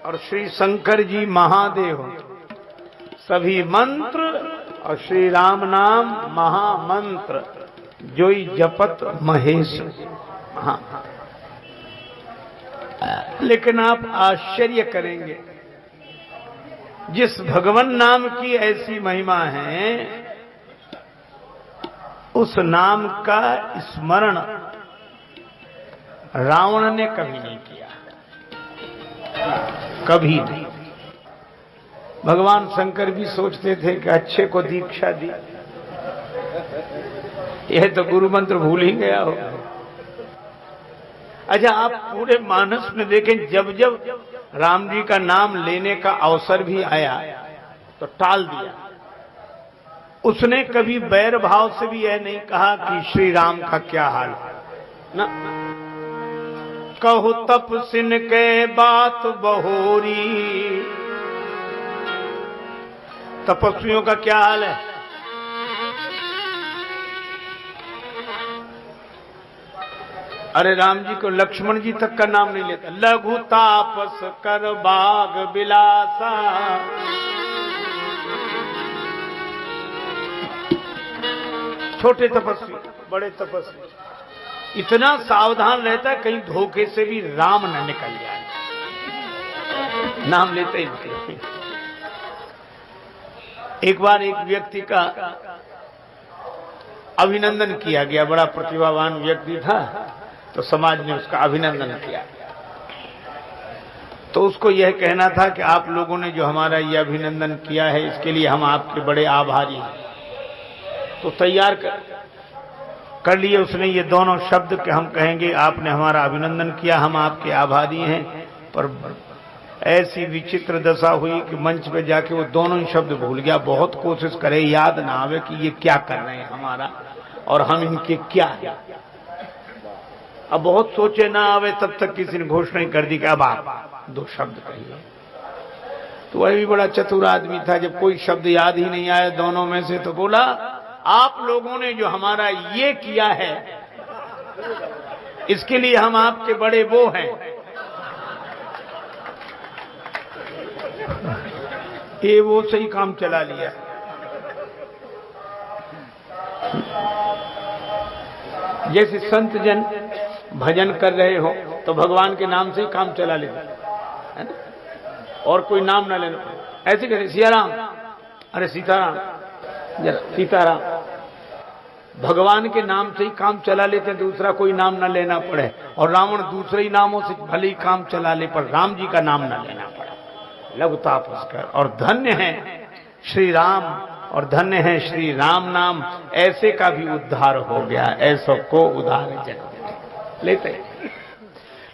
और श्री शंकर जी महादेव, सभी मंत्र और श्री राम नाम महामंत्र, जोई जपत महेश। हाँ, लेकिन आप आश्चर्य करेंगे, जिस भगवान नाम की ऐसी महिमा है, उस नाम का स्मरण रावण ने कभी नहीं किया, कभी नहीं। भगवान शंकर भी सोचते थे कि अच्छे को दीक्षा दी, यह तो गुरु मंत्र भूल ही गया हो। अच्छा, आप पूरे मानस में देखें, जब जब राम जी का नाम लेने का अवसर भी आया तो टाल दिया। उसने कभी बैर भाव से भी यह नहीं कहा कि श्री राम का क्या हाल ना। कहु तपसिन के बात बहोरी, तपस्वियों का क्या हाल है। अरे राम जी को लक्ष्मण जी तक का नाम नहीं लेता। लघु तापस कर बाग बिलासा, छोटे तपस्वी बड़े तपस्वी, इतना सावधान रहता है कहीं धोखे से भी राम न निकल जाए, नाम लेते ही नहीं। एक बार एक व्यक्ति का अभिनंदन किया गया, बड़ा प्रतिभावान व्यक्ति था, तो समाज ने उसका अभिनंदन किया। तो उसको यह कहना था कि आप लोगों ने जो हमारा यह अभिनंदन किया है, इसके लिए हम आपके बड़े आभारी हैं। तो तैयार कर लिए उसने ये दोनों शब्द कि हम कहेंगे आपने हमारा अभिनंदन किया, हम आपके आभारी हैं। पर ऐसी विचित्र दशा हुई कि मंच पे जाके वो दोनों ही शब्द भूल गया। बहुत कोशिश करे, याद ना आवे कि ये क्या कर रहे हैं हमारा और हम इनके क्या है। अब बहुत सोचे ना आवे, तब तक किसी ने घोषणा ही कर दी कि अब आप दो शब्द कहिए। तो वह भी बड़ा चतुर आदमी था, जब कोई शब्द याद ही नहीं आया दोनों में से, तो बोला आप लोगों ने जो हमारा ये किया है, इसके लिए हम आपके बड़े वो हैं। ये वो सही काम चला लिया। जैसे संत जन भजन कर रहे हो तो भगवान के नाम से ही काम चला लेते है ना, और कोई नाम ना लेना। ऐसे करे सियाराम, अरे सीताराम, जरा सीताराम, भगवान के नाम से ही काम चला लेते हैं, दूसरा कोई नाम ना लेना पड़े। और रावण दूसरे ही नामों से भले ही काम चला ले, पर राम जी का नाम ना लेना पड़े। लघु तापस कर, और धन्य है श्री राम और धन्य है श्री राम नाम, ऐसे का भी उद्धार हो गया, ऐसो को उद्धार जग लेते।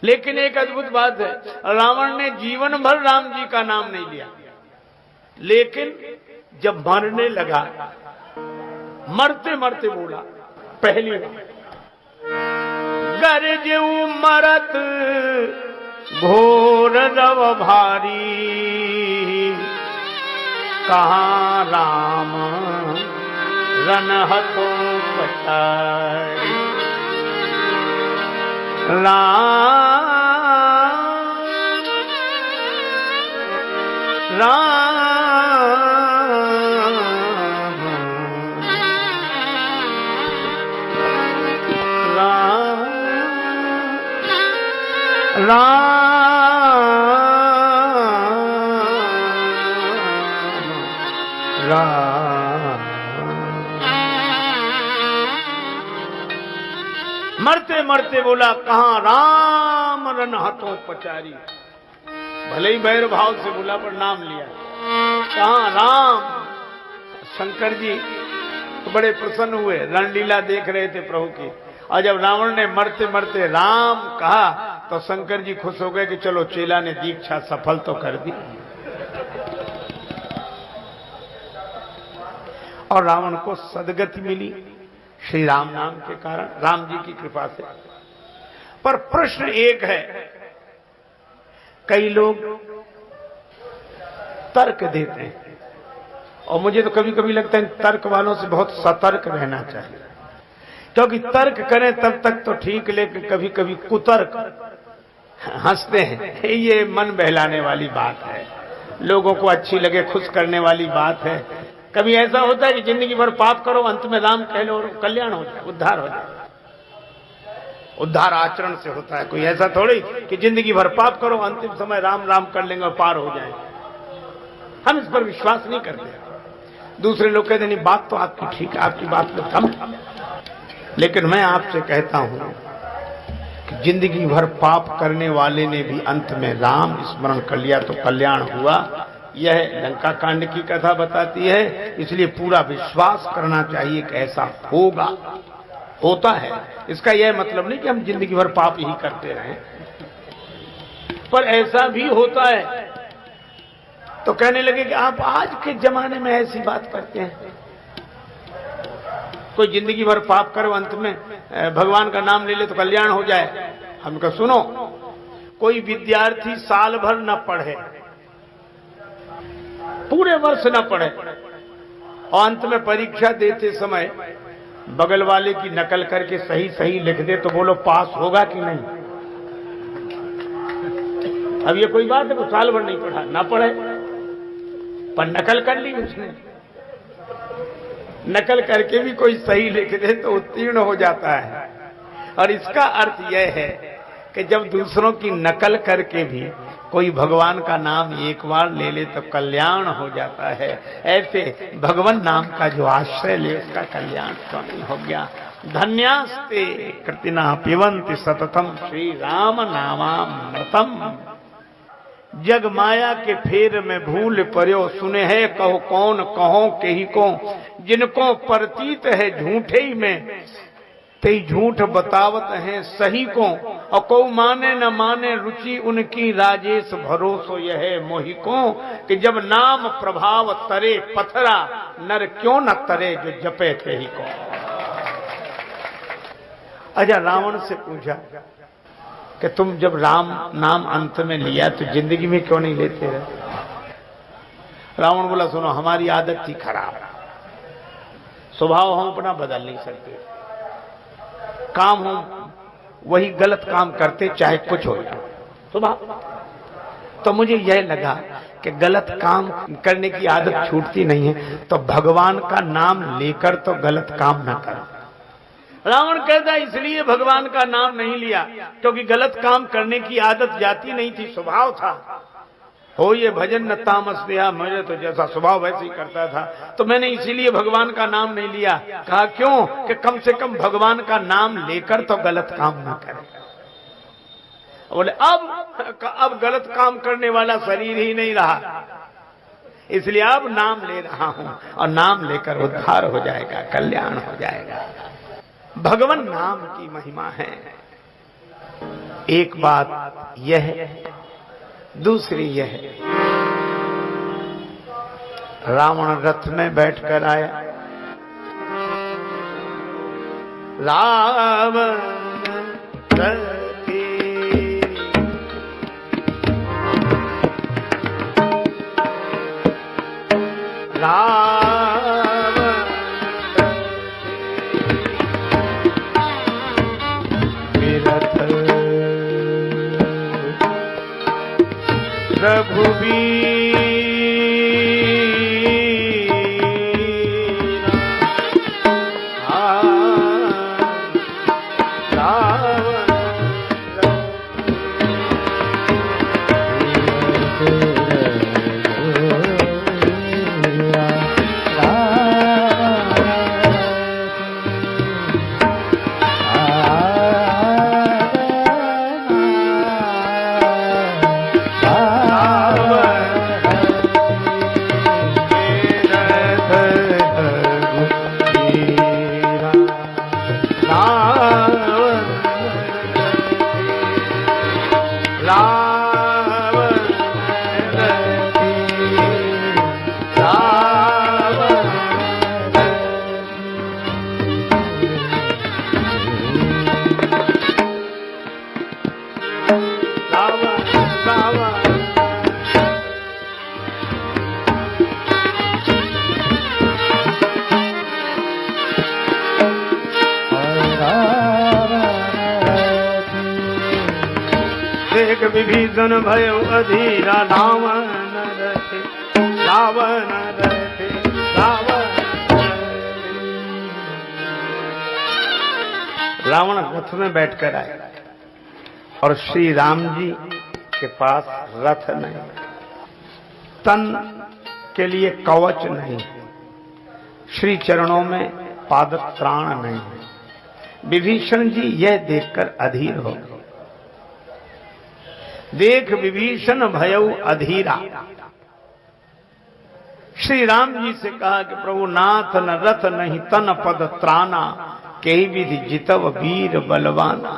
लेकिन एक अद्भुत बात है, रावण ने जीवन भर राम जी का नाम नहीं लिया, लेकिन जब मरने लगा, मरते मरते बोला पहली बार, गरजऊ मरत घोर रव भारी, कहाँ राम रनहतो पटाई। राम मरते मरते बोला, कहाँ राम रन हाथों पचारी। भले ही बैर भाव से बोला पर नाम लिया, कहाँ राम। शंकर जी तो बड़े प्रसन्न हुए, रणलीला देख रहे थे प्रभु की। और जब रावण ने मरते मरते राम कहा तो शंकर जी खुश हो गए कि चलो चेला ने दीक्षा सफल तो कर दी। और रावण को सदगति मिली श्री राम नाम के कारण, राम जी की कृपा से। पर प्रश्न एक है, कई लोग तर्क देते हैं, और मुझे तो कभी कभी लगता है तर्क वालों से बहुत सतर्क रहना चाहिए, क्योंकि तर्क करें तब तक तो ठीक, लेकिन कभी कभी कुतर्क हंसते हैं, ये मन बहलाने वाली बात है, लोगों को अच्छी लगे, खुश करने वाली बात है। कभी ऐसा होता है कि जिंदगी भर पाप करो, अंत में राम कह लो और कल्याण हो जाए, उद्धार हो जाए। उद्धार आचरण से होता है, कोई ऐसा थोड़ी कि जिंदगी भर पाप करो, अंतिम समय राम राम कर लेंगे और पार हो जाए। हम इस पर विश्वास नहीं करते। दूसरे लोग कहते नहीं, बात तो आपकी ठीक है, आपकी बात तो हम, लेकिन मैं आपसे कहता हूं कि जिंदगी भर पाप करने वाले ने भी अंत में राम स्मरण कर लिया तो कल्याण हुआ। यह लंका कांड की कथा बताती है, इसलिए पूरा विश्वास करना चाहिए कि ऐसा होगा, होता है। इसका यह मतलब नहीं कि हम जिंदगी भर पाप ही करते रहें, पर ऐसा भी होता है। तो कहने लगे कि आप आज के जमाने में ऐसी बात करते हैं, कोई जिंदगी भर पाप करे, अंत में भगवान का नाम ले ले तो कल्याण हो जाए। हम कहा सुनो, कोई विद्यार्थी साल भर न पढ़े, पूरे वर्ष न पढ़े, और अंत में परीक्षा देते समय बगल वाले की नकल करके सही सही लिख दे, तो बोलो पास होगा कि नहीं? अब ये कोई बात है? तो साल भर नहीं पढ़ा, ना पढ़े, पर नकल कर ली उसने, नकल करके भी कोई सही लिख दे तो उत्तीर्ण हो जाता है। और इसका अर्थ यह है कि जब दूसरों की नकल करके भी कोई भगवान का नाम एक बार ले ले तो कल्याण हो जाता है। ऐसे भगवान नाम का जो आश्रय ले उसका कल्याण तो नहीं हो गया। धन्यास्ते कृतिना पिबन्ति सततम श्री राम नामामृतम। जग माया के फेर में भूल पर्यो, सुने है कहो कौन कहो के ही को। जिनको प्रतीत है झूठे ही में, ते झूठ बतावत है सही को। और को माने न माने रुचि उनकी, राजेश भरोसो यह मोहि को। कि जब नाम प्रभाव तरे पथरा, नर क्यों न तरे जो जपे थे ही को। अच्छा, रावण से पूछा कि तुम जब राम नाम अंत में लिया तो जिंदगी में क्यों नहीं लेते रहे? रावण बोला सुनो, हमारी आदत थी खराब, स्वभाव हम अपना बदल नहीं सकते, काम हम वही गलत काम करते चाहे कुछ हो जाए, स्वभाव। तो मुझे यह लगा कि गलत काम करने की आदत छूटती नहीं है, तो भगवान का नाम लेकर तो गलत काम ना करो। रावण कहता इसलिए भगवान का नाम नहीं लिया क्योंकि गलत काम करने की आदत जाती नहीं थी, स्वभाव था। हो ये भजन न तामस दिया, मुझे तो जैसा स्वभाव वैसे ही करता था, तो मैंने इसीलिए भगवान का नाम नहीं लिया। कहा क्यों? कि कम से कम भगवान का नाम लेकर तो गलत काम ना करे। बोले अब गलत काम करने वाला शरीर ही नहीं रहा, इसलिए अब नाम ले रहा हूं, और नाम लेकर उद्धार हो जाएगा, कल्याण हो जाएगा। भगवान नाम की महिमा है। एक बात यह है, दूसरी यह है, रावण रथ में बैठकर आया, रावण रथी रघुबीर विभीषण भयो अधीरा रावण रथे रावण रथे रावण। रावण रथ में बैठकर आए और श्री राम जी के पास रथ नहीं, तन के लिए कवच नहीं, श्री चरणों में पादत्राण नहीं। विभीषण जी यह देखकर अधीर हो गए। देख विभीषण भयउ अधीरा। श्री राम जी से कहा कि प्रभु नाथ न रथ नहीं तन पद त्राना, कई विधि जितव वीर बलवाना।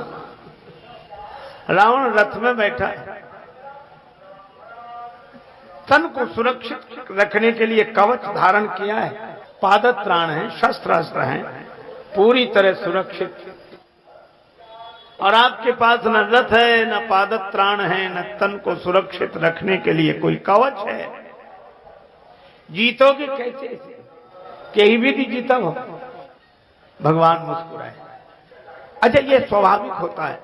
रावण रथ में बैठा है, तन को सुरक्षित रखने के लिए कवच धारण किया है, पादत्राण है, शस्त्र अस्त्र हैं, पूरी तरह सुरक्षित। और आपके पास न रथ है, न पादत्राण है, न तन को सुरक्षित रखने के लिए कोई कवच है। जीतोगे कैसे? कहीं भी नहीं जीता हो। भगवान मुस्कुराए। अच्छा, ये स्वाभाविक होता है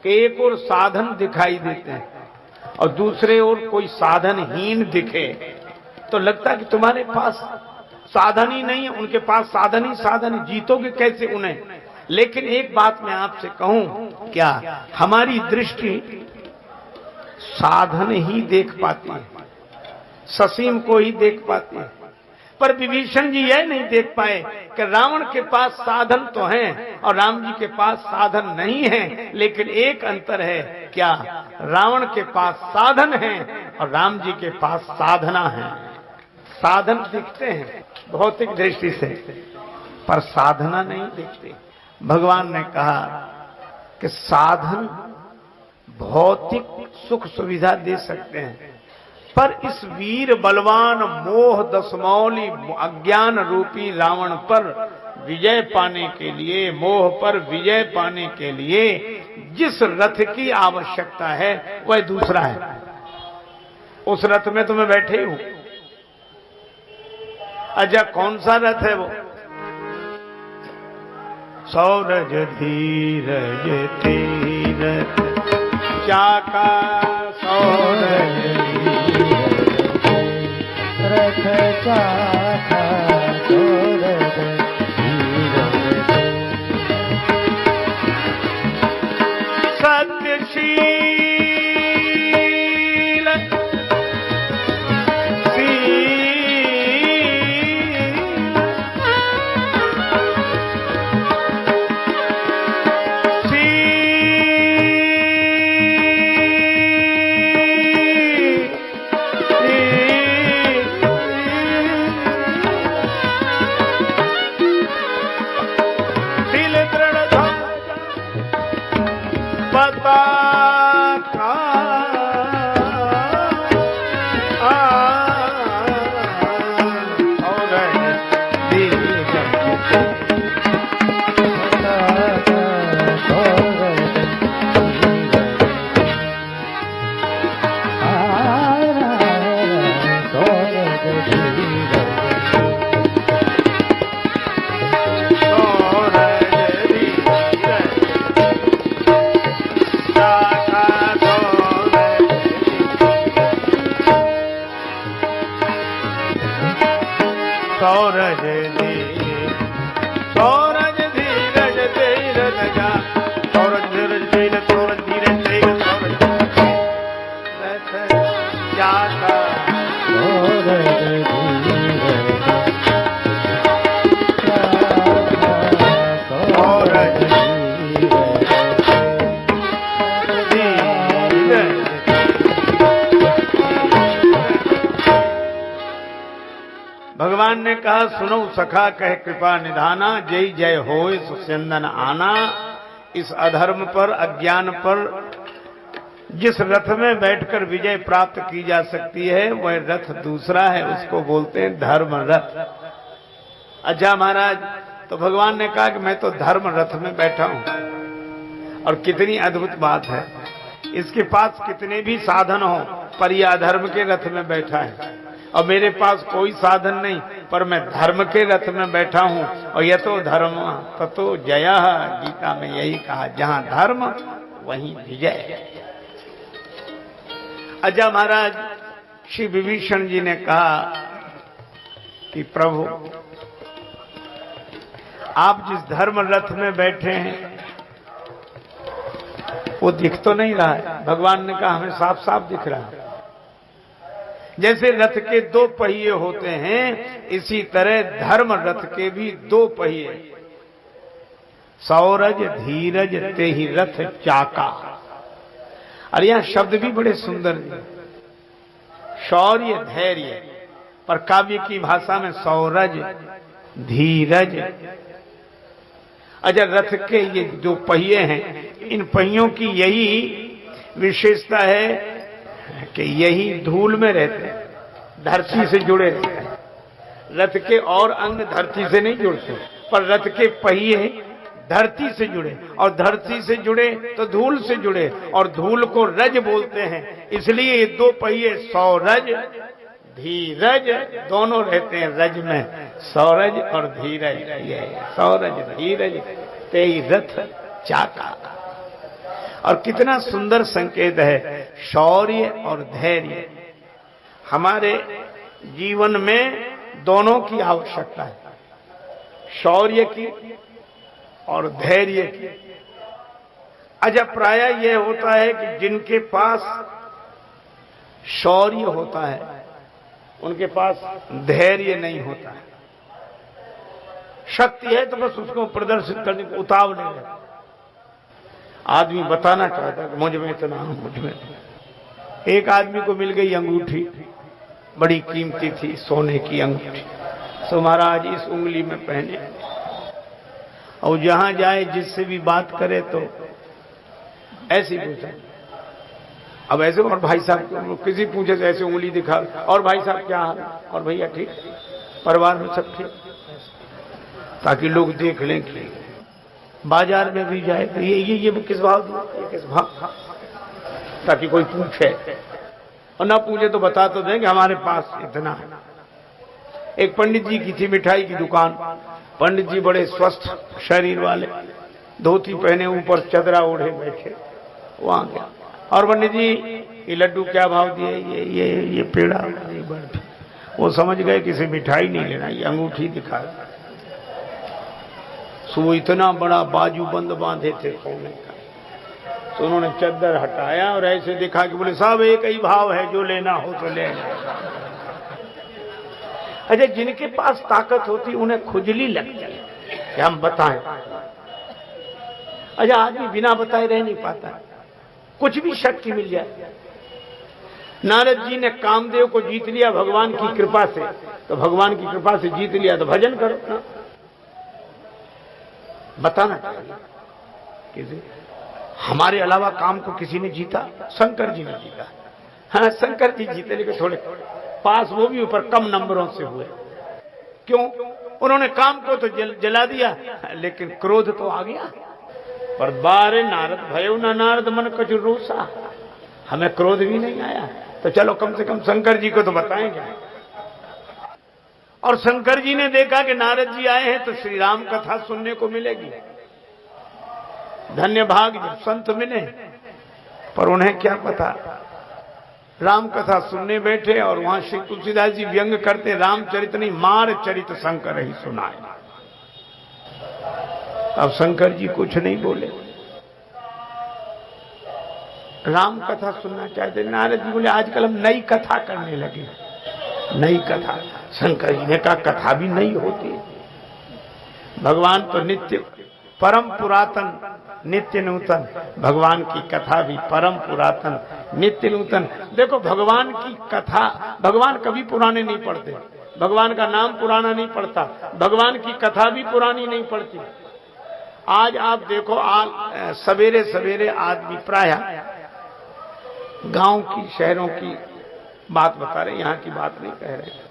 कि एक और साधन दिखाई देते हैं और दूसरे ओर कोई साधनहीन दिखे तो लगता है कि तुम्हारे पास साधन ही नहीं है, उनके पास साधन ही साधन है, जीतोगे कैसे उन्हें? लेकिन एक बात मैं आपसे कहूं, क्या हमारी दृष्टि साधन ही देख पाती है, ससीम को ही देख पाती है। पर विभीषण जी यह नहीं देख पाए कि रावण के पास साधन तो हैं और राम जी के पास साधन नहीं है, लेकिन एक अंतर है, क्या रावण के पास साधन है और राम जी के पास साधना है। साधन दिखते हैं भौतिक दृष्टि से, पर साधना नहीं दिखती। भगवान ने कहा कि साधन भौतिक सुख सुविधा दे सकते हैं, पर इस वीर बलवान मोह दशमौली अज्ञान रूपी रावण पर विजय पाने के लिए, मोह पर विजय पाने के लिए जिस रथ की आवश्यकता है वह दूसरा है। उस रथ में तो मैं बैठे हूं। अच्छा, कौन सा रथ है वो? सौरज धीरज तीरथ चाका सौरज रथ चाका सौरज धीरज सत्यशील भगवान ने कहा, सुनो सखा कह कृपा निधाना, जय जय होए सुस्यंदन आना। इस अधर्म पर, अज्ञान पर जिस रथ में बैठकर विजय प्राप्त की जा सकती है वह रथ दूसरा है, उसको बोलते हैं धर्म रथ। अच्छा महाराज, तो भगवान ने कहा कि मैं तो धर्म रथ में बैठा हूं। और कितनी अद्भुत बात है, इसके पास कितने भी साधन हो पर यह अधर्म के रथ में बैठा है। और मेरे पास कोई साधन नहीं पर मैं धर्म के रथ में बैठा हूं। और यह तो धर्म ततो जय, गीता में यही कहा, जहां धर्म वहीं विजय। अजा महाराज श्री विभीषण जी ने कहा कि प्रभु आप जिस धर्म रथ में बैठे हैं वो दिख तो नहीं रहा है। भगवान ने कहा हमें साफ साफ दिख रहा है। जैसे रथ के दो पहिए होते हैं इसी तरह धर्म रथ के भी दो पहिए, सौरज धीरज ते ही रथ चाका। और यहां शब्द भी बड़े सुंदर हैं, शौर्य धैर्य, पर काव्य की भाषा में सौरज धीरज। अच्छा, रथ के ये जो पहिए हैं इन पहियों की यही विशेषता है कि यही धूल में रहते हैं, धरती से जुड़े रहते हैं। रथ के और अंग धरती से नहीं जुड़ते, पर रथ के पहिए धरती से जुड़े, और धरती से जुड़े तो धूल से जुड़े, और धूल को रज बोलते हैं। इसलिए ये दो पहिए सौरज धीरज दोनों रहते हैं रज में, सौरज और धीरज। ये सौरज धीरज ते ही रथ चाका। और कितना सुंदर संकेत है, शौर्य और धैर्य। हमारे जीवन में दोनों की आवश्यकता है, शौर्य की और धैर्य की। अच्छा, प्राय यह होता है कि जिनके पास शौर्य होता है उनके पास धैर्य नहीं होता है। शक्ति है तो बस उसको प्रदर्शित करने को उतावले रहते। आदमी बताना चाहता है मुझ में इतना, मुझ में। एक आदमी को मिल गई अंगूठी, बड़ी कीमती थी, सोने की अंगूठी। सो महाराज इस उंगली में पहने, और जहां जाए जिससे भी बात करे तो ऐसी पूछे। अब ऐसे, और भाई साहब किसी पूछे तो ऐसे उंगली दिखा, और भाई साहब क्या हाल, और भैया ठीक, परिवार में सब ठीक, ताकि लोग देख लें कि बाजार में भी जाए तो ये किस भाव दिया, ये किस भाव, ताकि कोई पूछे, और ना पूछे तो बता तो दें कि हमारे पास इतना है। एक पंडित जी की थी मिठाई की दुकान। पंडित जी बड़े स्वस्थ शरीर वाले, धोती पहने ऊपर चदरा ओढ़े बैठे। वहां गया और पंडित जी ये लड्डू क्या भाव दिए, ये पेड़ा, ये बर्फी। वो समझ गए किसी मिठाई नहीं लेना, ये अंगूठी दिखा। सो वो इतना बड़ा बाजू बंद बांधे थे सोने का, तो उन्होंने चद्दर हटाया और ऐसे दिखा कि बोले साहब एक ही भाव है, जो लेना हो तो ले। अच्छा, जिनके पास ताकत होती उन्हें खुजली लगती है कि हम बताएं। अच्छा, आदमी बिना बताए रह नहीं पाता, कुछ भी शक्ति मिल जाए। नारद जी ने कामदेव को जीत लिया भगवान की कृपा से, तो भगवान की कृपा से जीत लिया तो भजन करो ना, बताना चाहिए। किसी हमारे अलावा काम को किसी ने जीता? शंकर जी ने जीता। हाँ, शंकर जी जीते, लेकिन थोड़े पास, वो भी ऊपर कम नंबरों से हुए। क्यों? उन्होंने काम को तो जला दिया, लेकिन क्रोध तो आ गया। पर बारे नारद भयो न नारद मन कछु रूसा, हमें क्रोध भी नहीं आया, तो चलो कम से कम शंकर जी को तो बताएंगे। और शंकर जी ने देखा कि नारद जी आए हैं तो श्री राम कथा सुनने को मिलेगी। धन्य भाग जब संत मिले। पर उन्हें क्या पता, राम कथा सुनने बैठे और वहां श्री तुलसीदास जी व्यंग करते, रामचरित नहीं मार चरित शंकर ही सुनाए। अब शंकर जी कुछ नहीं बोले, राम कथा सुनना चाहते। नारद जी बोले आजकल हम नई कथा करने लगे। नई कथा? शंकर जी ने कहा कथा भी नई होती है, भगवान तो नित्य परम पुरातन नित्य नूतन, भगवान की कथा भी परम पुरातन नित्य नूतन। देखो भगवान की कथा, भगवान कभी पुराने नहीं पढ़ते, भगवान का नाम पुराना नहीं पड़ता, भगवान की कथा भी पुरानी नहीं पड़ती। आज आप देखो, सवेरे सवेरे आदमी प्राय गांव की शहरों की बात बता रहे, यहाँ की बात नहीं कह रहे।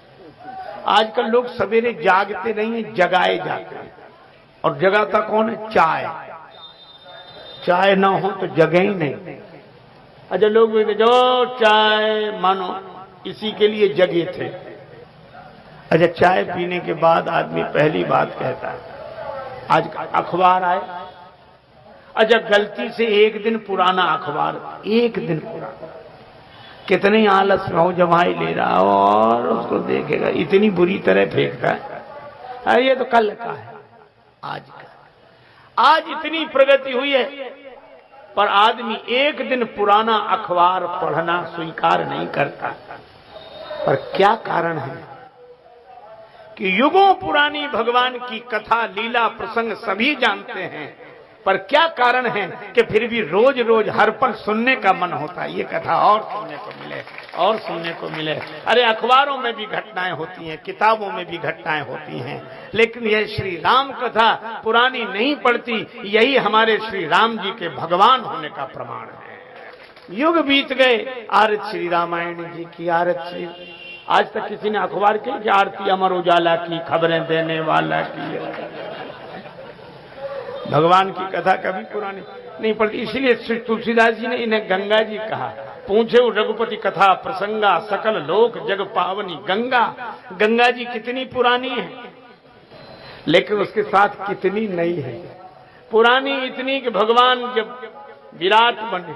आजकल लोग सवेरे जागते नहीं है, जगाए जाते हैं। और जगाता कौन है? चाय। चाय ना हो तो जगे ही नहीं। अच्छा, लोग भी जो चाय मानो इसी के लिए जगे थे। अच्छा, चाय पीने के बाद आदमी पहली बात कहता है आज अखबार आए। अच्छा, गलती से एक दिन पुराना अखबार, एक दिन पुराना, कितनी आलस में हो जमाई ले रहा हो और उसको देखेगा इतनी बुरी तरह फेंकता है। अरे ये तो कल का है, आज का। आज इतनी प्रगति हुई है पर आदमी एक दिन पुराना अखबार पढ़ना स्वीकार नहीं करता। पर क्या कारण है कि युगों पुरानी भगवान की कथा लीला प्रसंग सभी जानते हैं, पर क्या कारण है कि फिर भी रोज रोज हर पल सुनने का मन होता है, ये कथा और सुनने को मिले और सुनने को मिले। अरे अखबारों में भी घटनाएं होती हैं, किताबों में भी घटनाएं होती हैं, लेकिन यह श्री राम कथा पुरानी नहीं पड़ती। यही हमारे श्री राम जी के भगवान होने का प्रमाण है। युग बीत गए, आरत श्री रामायण जी की, आरत श्री। आज तक किसी ने अखबार की आरती अमर उजाला की, खबरें देने वाला की। भगवान की कथा कभी पुरानी नहीं पड़ती। इसलिए श्री तुलसीदास जी ने इन्हें गंगा जी कहा। पूछे रघुपति कथा प्रसंगा, सकल लोक जग पावनी गंगा। गंगा जी कितनी पुरानी है, लेकिन उसके साथ कितनी नई है। पुरानी इतनी कि भगवान जब विराट बने,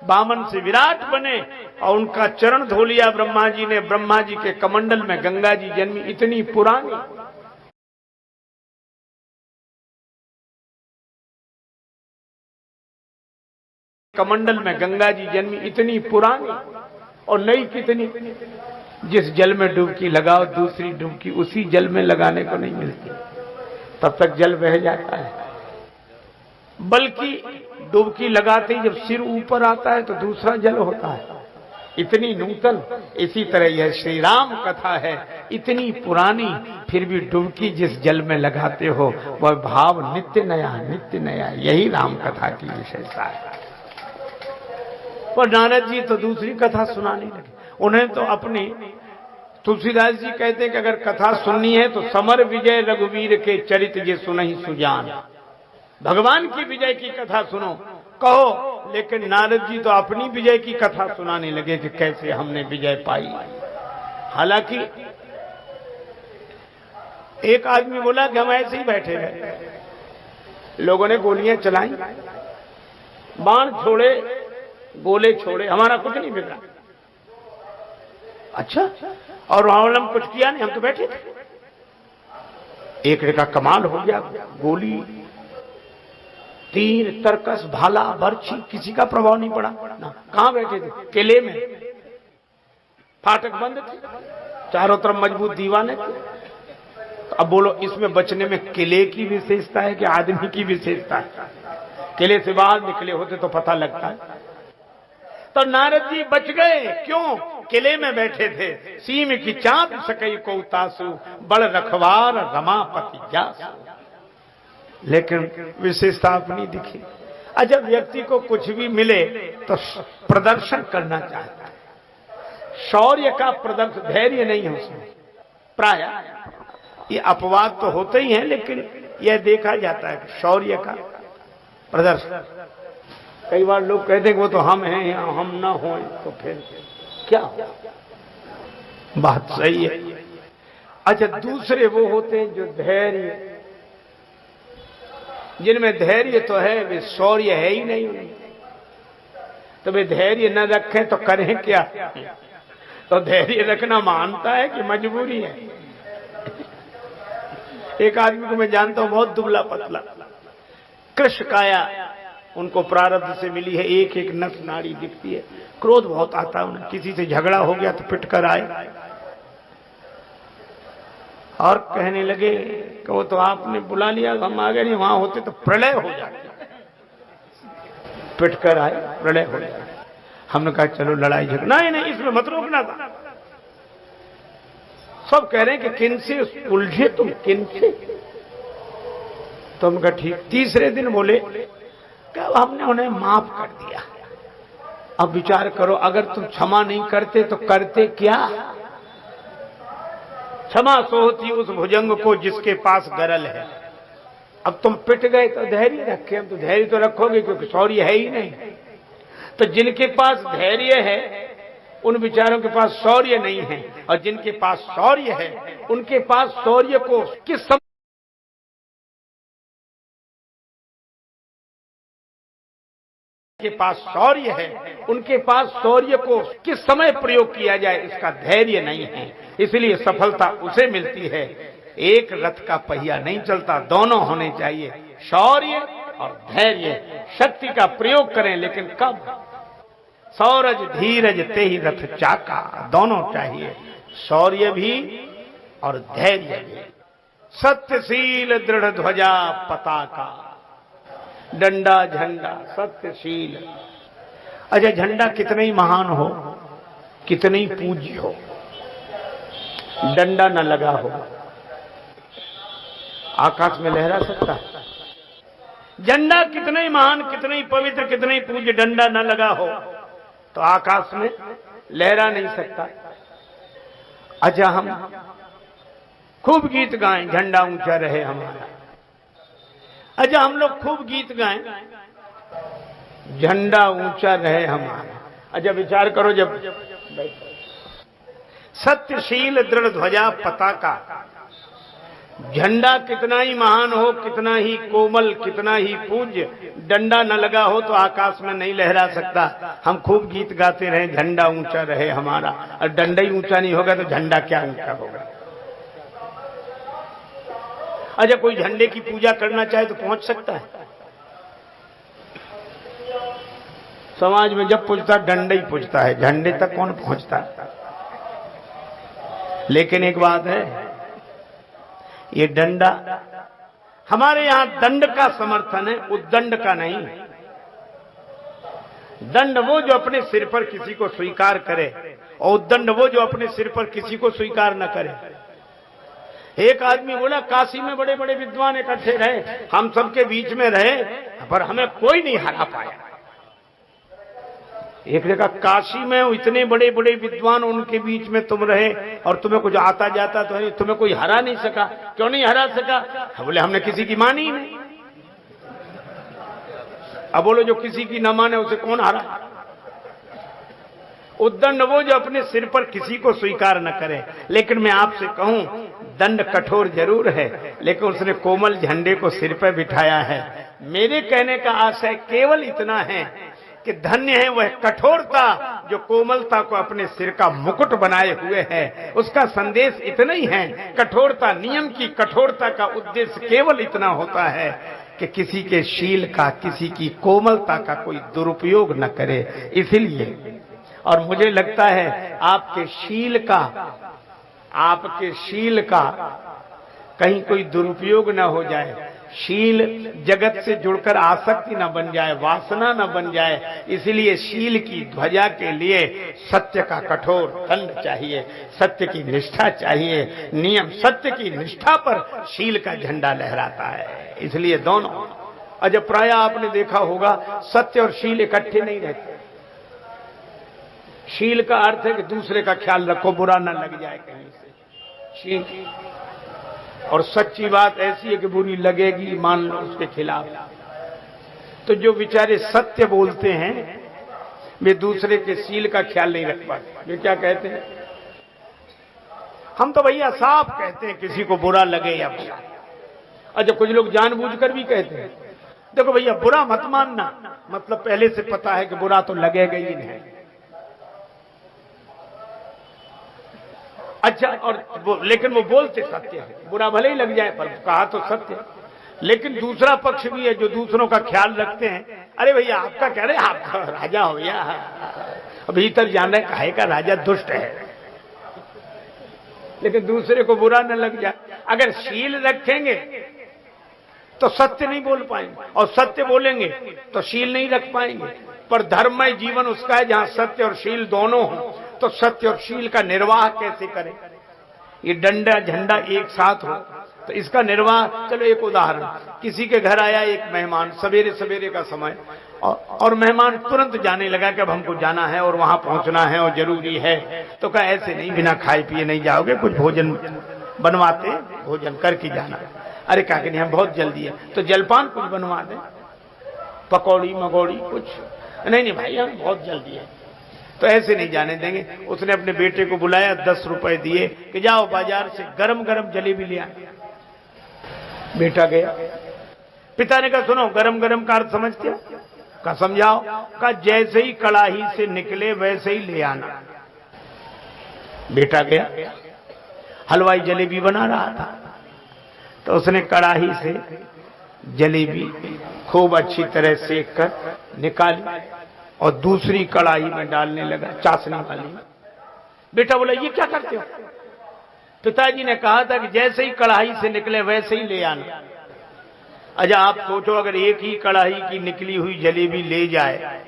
बामन से विराट बने और उनका चरण धो लिया ब्रह्मा जी ने, ब्रह्मा जी के कमंडल में गंगा जी जन्मी, इतनी पुरानी। कमंडल में गंगा जी जन्मी, इतनी पुरानी। और नई कितनी, जिस जल में डुबकी लगाओ दूसरी डुबकी उसी जल में लगाने को नहीं मिलती, तब तक जल बह जाता है। बल्कि डुबकी लगाते ही जब सिर ऊपर आता है तो दूसरा जल होता है, इतनी नूतन। इसी तरह यह श्री राम कथा है, इतनी पुरानी, फिर भी डुबकी जिस जल में लगाते हो वह भाव नित्य नया, नित्य नया। यही राम कथा की विशेषता है। पर नारद जी तो दूसरी कथा सुनाने लगे। उन्हें तो अपनी, तुलसीदास जी कहते हैं कि अगर कथा सुननी है तो समर विजय रघुवीर के चरित ये सुनहि सुजान। भगवान की विजय की कथा सुनो कहो, लेकिन नारद जी तो अपनी विजय की कथा सुनाने लगे कि कैसे हमने विजय पाई। हालांकि एक आदमी बोला कि हम ऐसे ही बैठे रहे, लोगों ने गोलियां चलाई, बाण छोड़े, गोले छोड़े, हमारा कुछ नहीं बिगड़ा। अच्छा, और रावण कुछ किया नहीं, हम तो बैठे थे। एक का कमाल हो गया, गोली, तीर, तरकस, भाला, बर्छी, किसी का प्रभाव नहीं पड़ा ना। कहां बैठे थे? किले में, फाटक बंद थे, चारों तरफ मजबूत दीवाने थे। तो अब बोलो इसमें बचने में किले की विशेषता है कि आदमी की विशेषता है? किले से बाहर निकले होते तो पता लगता है। तो नारद जी बच गए, क्यों? किले में बैठे थे। सीम की चाप सकई को उतासु, बड़ रखवार रमापति जासु। लेकिन विशेषता अपनी दिखी। जब व्यक्ति को कुछ भी मिले तो प्रदर्शन करना चाहता है, शौर्य का प्रदर्शन, धैर्य नहीं है उसमें। प्राय ये अपवाद तो होते ही हैं, लेकिन यह देखा जाता है शौर्य का प्रदर्शन। कई बार लोग कहते हैं कि वो तो हम हैं, या हम ना हो तो फिर क्या हो? बात सही है। अच्छा, दूसरे वो होते हैं जो धैर्य, जिनमें धैर्य तो है, वे शौर्य है ही नहीं। तो वे धैर्य न रखें तो करें क्या? तो धैर्य रखना मानता है कि मजबूरी है। एक आदमी को मैं जानता हूं, बहुत दुबला पतला, कृष्ण काया उनको प्रारब्ध से मिली है, एक एक नस नाड़ी दिखती है। क्रोध बहुत आता है उन्हें, किसी से झगड़ा हो गया तो पिट कर आए और कहने लगे कि वो तो आपने बुला लिया, हम आ गए, नहीं वहां होते तो प्रलय हो जाते। पिट कर आए, प्रलय हो जाए। हमने कहा चलो लड़ाई झगड़ा, नहीं इसमें मत रोकना था। सब कह रहे हैं कि किन से उलझे तुम, किन से? तो हम कहा ठीक। तीसरे दिन बोले कि हमने उन्हें माफ कर दिया। अब विचार करो, अगर तुम क्षमा नहीं करते तो करते क्या? क्षमा सोहती उस भुजंग को जिसके पास गरल है। अब तुम पिट गए तो धैर्य रखे, हम तो धैर्य तो रखोगे क्योंकि शौर्य है ही नहीं। तो जिनके पास धैर्य है उन विचारों के पास शौर्य नहीं है, और जिनके पास शौर्य है उनके पास शौर्य को किस समय, के पास शौर्य है, उनके पास शौर्य को किस समय प्रयोग किया जाए इसका धैर्य नहीं है, इसलिए सफलता उसे मिलती है। एक रथ का पहिया नहीं चलता, दोनों होने चाहिए, शौर्य और धैर्य। शक्ति का प्रयोग करें, लेकिन कब? सौरज धीरज ते ही रथ चाका, दोनों चाहिए, शौर्य भी और धैर्य भी। सत्यशील दृढ़ ध्वजा पताका, डंडा झंडा सत्यशील। अच्छा, झंडा कितने ही महान हो, कितने ही पूज्य हो, डंडा न लगा हो, आकाश में लहरा सकता है? झंडा कितने ही महान, कितने ही पवित्र, कितने ही पूज्य, डंडा न लगा हो तो आकाश में लहरा नहीं सकता। अच्छा, हम खूब गीत गाएं, झंडा ऊंचा रहे हमारा। अच्छा, हम लोग खूब गीत गाएं, झंडा ऊंचा रहे हमारा। अच्छा, विचार करो, जब सत्यशील दृढ़ ध्वजा पताका, झंडा कितना ही महान हो, कितना ही कोमल, कितना ही पूज्य, डंडा न लगा हो तो आकाश में नहीं लहरा सकता। हम खूब गीत गाते रहे, झंडा ऊंचा रहे हमारा, और डंडा ही ऊंचा नहीं होगा तो झंडा क्या ऊंचा होगा? अच्छा, कोई झंडे की पूजा करना चाहे तो पहुंच सकता है? समाज में जब पूछता डंडा ही पूछता है, झंडे तक कौन पहुंचता है? लेकिन एक बात है, ये डंडा, हमारे यहां दंड का समर्थन है, उद्दंड का नहीं। दंड वो जो अपने सिर पर किसी को स्वीकार करे, और उद्दंड वो जो अपने सिर पर किसी को स्वीकार न करे। एक आदमी बोला, काशी में बड़े बड़े विद्वान इकट्ठे रहे, हम सबके बीच में रहे, पर हमें कोई नहीं हरा पाया। एक ने कहा, काशी में इतने बड़े बड़े विद्वान, उनके बीच में तुम रहे और तुम्हें कुछ आता जाता तो नहीं, तुम्हें कोई हरा नहीं सका? क्यों नहीं हरा सका? बोले, हमने किसी की मानी ही नहीं। अब बोलो, जो किसी की न माने उसे कौन हरा? उद्दंड वो जो अपने सिर पर किसी को स्वीकार न करे। लेकिन मैं आपसे कहूं, दंड कठोर जरूर है, लेकिन उसने कोमल झंडे को सिर पर बिठाया है। मेरे कहने का आशय केवल इतना है कि धन्य है वह कठोरता जो कोमलता को अपने सिर का मुकुट बनाए हुए है। उसका संदेश इतना ही है, कठोरता, नियम की कठोरता का उद्देश्य केवल इतना होता है कि किसी के शील का, किसी की कोमलता का कोई दुरुपयोग न करे। इसलिए, और मुझे लगता है आपके शील का कहीं कोई दुरुपयोग न हो जाए, शील जगत से जुड़कर आसक्ति न बन जाए, वासना न बन जाए। इसलिए शील की ध्वजा के लिए सत्य का कठोर दंड चाहिए, सत्य की निष्ठा चाहिए, नियम, सत्य की निष्ठा पर शील का झंडा लहराता है। इसलिए दोनों, अजब प्राय आपने देखा होगा, सत्य और शील इकट्ठे नहीं रहते। शील का अर्थ है कि दूसरे का ख्याल रखो, बुरा न लग जाए कहीं से, शील। और सच्ची बात ऐसी है कि बुरी लगेगी, मान लो उसके खिलाफ। तो जो बेचारे सत्य बोलते हैं वे दूसरे के शील का ख्याल नहीं रख पाते। वे क्या कहते हैं, हम तो भैया साफ कहते हैं किसी को बुरा लगे या बुरा। अच्छा, कुछ लोग जानबूझकर भी कहते हैं, देखो भैया बुरा मत मानना, मतलब पहले से पता है कि बुरा तो लगेगा ही नहीं। अच्छा, और लेकिन वो बोलते सत्य है, बुरा भले ही लग जाए पर कहा तो सत्य। लेकिन दूसरा पक्ष भी है जो दूसरों का ख्याल रखते हैं। अरे भैया आपका कह रहे, आपका राजा हो गया, भीतर जान रहे काहे का राजा दुष्ट है, लेकिन दूसरे को बुरा न लग जाए। अगर शील रखेंगे तो सत्य नहीं बोल पाएंगे, और सत्य बोलेंगे तो शील नहीं रख पाएंगे। पर धर्ममय जीवन उसका है जहां सत्य और शील दोनों हो। तो सत्य और शील का निर्वाह कैसे करें? ये डंडा झंडा एक साथ हो तो इसका निर्वाह। चलो एक उदाहरण, किसी के घर आया एक मेहमान, सवेरे सवेरे का समय, और मेहमान तुरंत जाने लगा कि अब हमको जाना है और वहां पहुंचना है और जरूरी है। तो कहा ऐसे नहीं, बिना खाए पिए नहीं जाओगे, कुछ भोजन बनवाते, भोजन करके जाना। अरे कहा कि नहीं, हम बहुत जल्दी है, तो जलपान कुछ बनवा दें, पकौड़ी मकौड़ी कुछ। नहीं भाई, हम बहुत जल्दी है, तो ऐसे नहीं जाने देंगे। उसने अपने बेटे को बुलाया, 10 रुपए दिए कि जाओ बाजार से गरम गरम जलेबी ले आ। बेटा गया, पिता ने कहा सुनो, गरम गरम का अर्थ समझते हो? का समझाओ, का जैसे ही कड़ाही से निकले वैसे ही ले आना। बेटा गया, हलवाई जलेबी बना रहा था, तो उसने कड़ाही से जलेबी खूब अच्छी तरह सेक कर निकाली और दूसरी कड़ाही में डालने लगा, चाशनी वाली। बेटा बोला, ये क्या करते हो? पिताजी ने कहा था कि जैसे ही कड़ाही से निकले वैसे ही ले आना। अच्छा आप सोचो, अगर एक ही कड़ाही की निकली हुई जलेबी ले जाए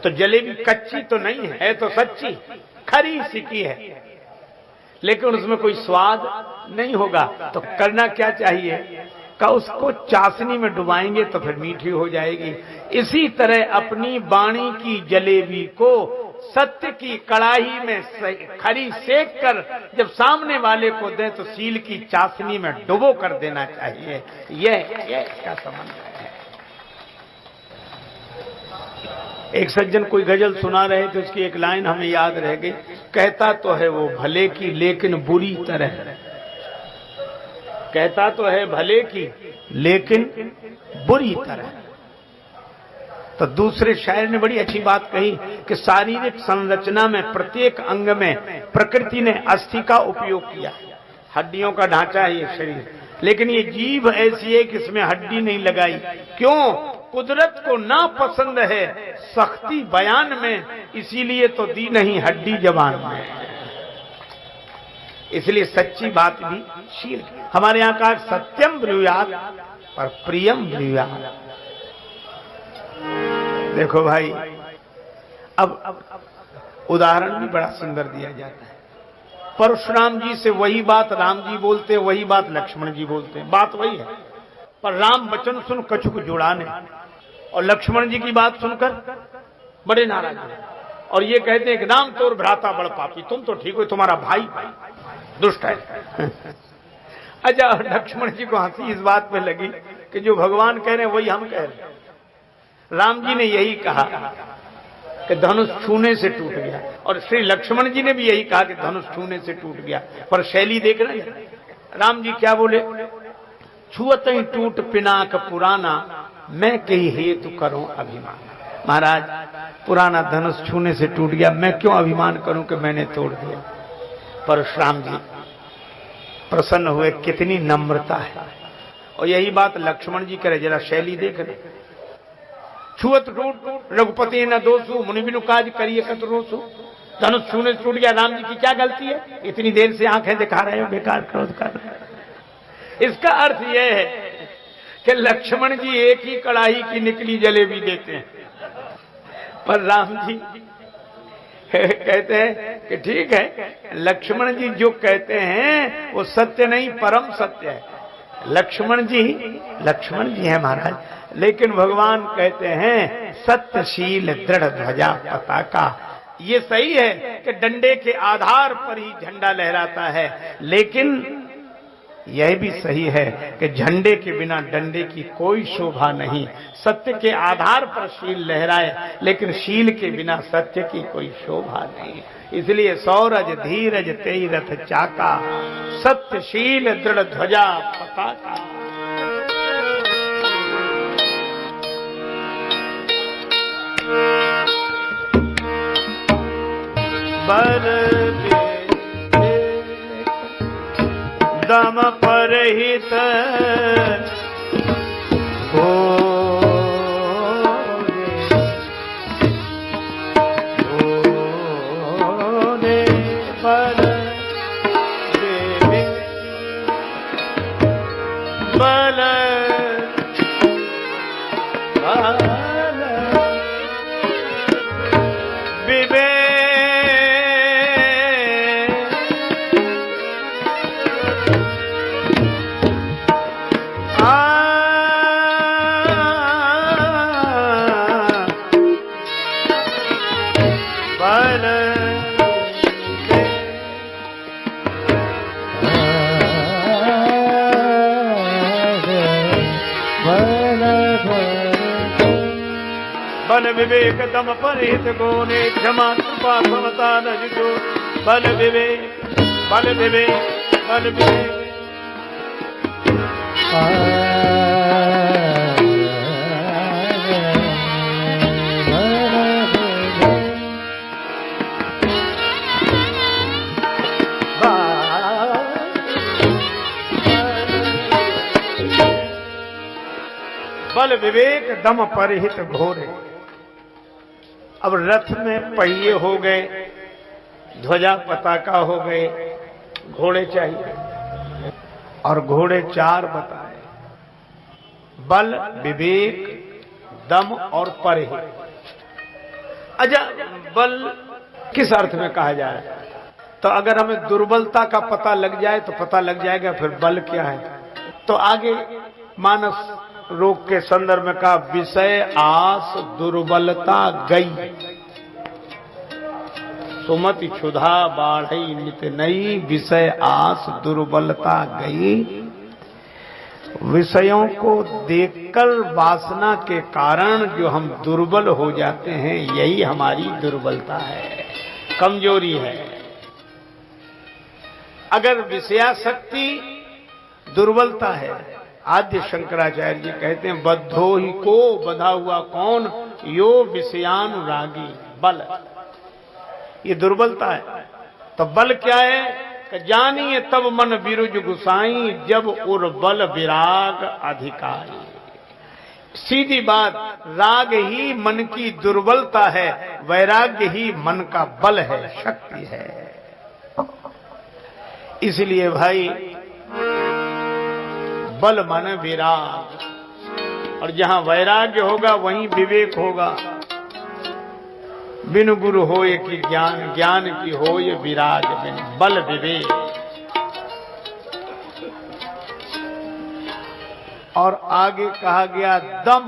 तो जलेबी कच्ची तो नहीं है तो सच्ची, खरी सिकी है, लेकिन उसमें कोई स्वाद नहीं होगा। तो करना क्या चाहिए? का उसको चाशनी में डुबाएंगे तो फिर मीठी हो जाएगी। इसी तरह अपनी वाणी की जलेबी को सत्य की कड़ाही में खरी सेक कर जब सामने वाले को दे तो सील की चाशनी में डुबो कर देना चाहिए। यह इसका संबंध है। एक सज्जन कोई गजल सुना रहे थे, उसकी एक लाइन हमें याद रह गई, कहता तो है वो भले की लेकिन बुरी तरह, कहता तो है भले की लेकिन बुरी तरह। तो दूसरे शायर ने बड़ी अच्छी बात कही कि शारीरिक संरचना में प्रत्येक अंग में प्रकृति ने अस्थि का उपयोग किया। हड्डियों का ढांचा है ये शरीर, लेकिन ये जीभ ऐसी है कि इसमें हड्डी नहीं लगाई। क्यों? कुदरत को ना पसंद है सख्ती बयान में, इसीलिए तो दी नहीं हड्डी जबान में। इसलिए सच्ची बात भी शील। हमारे यहाँ का सत्यम ब्रूयात और प्रियम ब्रूयात। देखो भाई, अब उदाहरण भी बड़ा सुंदर दिया जाता है। परशुराम जी से वही बात राम जी बोलते, वही बात लक्ष्मण जी बोलते हैं, बात वही है, पर राम वचन सुन कछुक जुड़ाने, और लक्ष्मण जी की बात सुनकर बड़े नाराज हैं और ये कहते हैं कि राम तोर भ्राता बड़ पापी, तुम तो ठीक हो, तुम्हारा भाई दुष्ट है। अच्छा, लक्ष्मण जी को हंसी इस बात पे लगी कि जो भगवान कह रहे हैं वही हम कह रहे हैं। राम जी ने यही कहा कि धनुष छूने से टूट गया, और श्री लक्ष्मण जी ने भी यही कहा कि धनुष छूने से टूट गया, पर शैली देख रहे हैं। राम जी क्या बोले? छुअत ही टूट पिनाक पुराना, मैं कही हेतु करूं अभिमान। महाराज, पुराना धनुष छूने से टूट गया, मैं क्यों अभिमान करूं कि मैंने तोड़ दिया। परशुराम जी प्रसन्न हुए, कितनी नम्रता है। और यही बात लक्ष्मण जी करे, जरा शैली देख रहे। छुअत टूट रघुपति न दोषु, मुनि बिनु काज करिए कत रोसु। धनुष छूने से टूट गया, राम जी की क्या गलती है? इतनी देर से आंखें दिखा रहे हो, बेकार क्रोध कर रहे हो। इसका अर्थ यह है कि लक्ष्मण जी एक ही कड़ाही की निकली जलेबी देते हैं, पर राम जी कहते हैं कि ठीक है, लक्ष्मण जी जो कहते हैं वो सत्य नहीं, परम सत्य है। लक्ष्मण जी है महाराज, लेकिन भगवान कहते हैं सत्यशील दृढ़ ध्वजा पताका। ये सही है कि डंडे के आधार पर ही झंडा लहराता है, लेकिन यह भी सही है कि झंडे के बिना डंडे की कोई शोभा नहीं। सत्य के आधार पर शील लहराए, लेकिन शील के बिना सत्य की कोई शोभा नहीं। इसलिए सौरज धीरज तेई रथ चाका, सत्यशील दृढ़ ध्वजा पताका। बल दम परहित विवेक दम परिहित गोने क्षमा कृपा समता नज जो। बल विवेक बल विवेक बल विवेक। बल विवेक दम परहित घोरे। अब रथ में पहिए हो गए, ध्वजा पताका हो गए, घोड़े चाहिए, और घोड़े 4 बताए, बल विवेक दम और परहित। अच्छा, बल किस अर्थ में कहा जा रहा है? तो अगर हमें दुर्बलता का पता लग जाए तो पता लग जाएगा फिर बल क्या है। तो आगे मानस रोग के संदर्भ में कहा, विषय आस दुर्बलता गई, सुमति क्षुधा बाढ़ई नित नई, विषय आस दुर्बलता गई। विषयों को देखकर वासना के कारण जो हम दुर्बल हो जाते हैं, यही हमारी दुर्बलता है, कमजोरी है। अगर विषयाशक्ति दुर्बलता है, आद्य शंकराचार्य जी कहते हैं, बद्धो ही को, बधा हुआ कौन, यो विषयानुरागी, बल, ये दुर्बलता है। तो बल क्या है? जानिए तब मन बिरुज गुसाई, जब उर बल विराग अधिकारी। सीधी बात, राग ही मन की दुर्बलता है, वैराग्य ही मन का बल है, शक्ति है। इसलिए भाई बल माने विराग, और जहां वैराग्य होगा वहीं विवेक होगा। बिन गुरु होए कि ज्ञान, ज्ञान की होए विराग बिन, बल विवेक। और आगे कहा गया दम।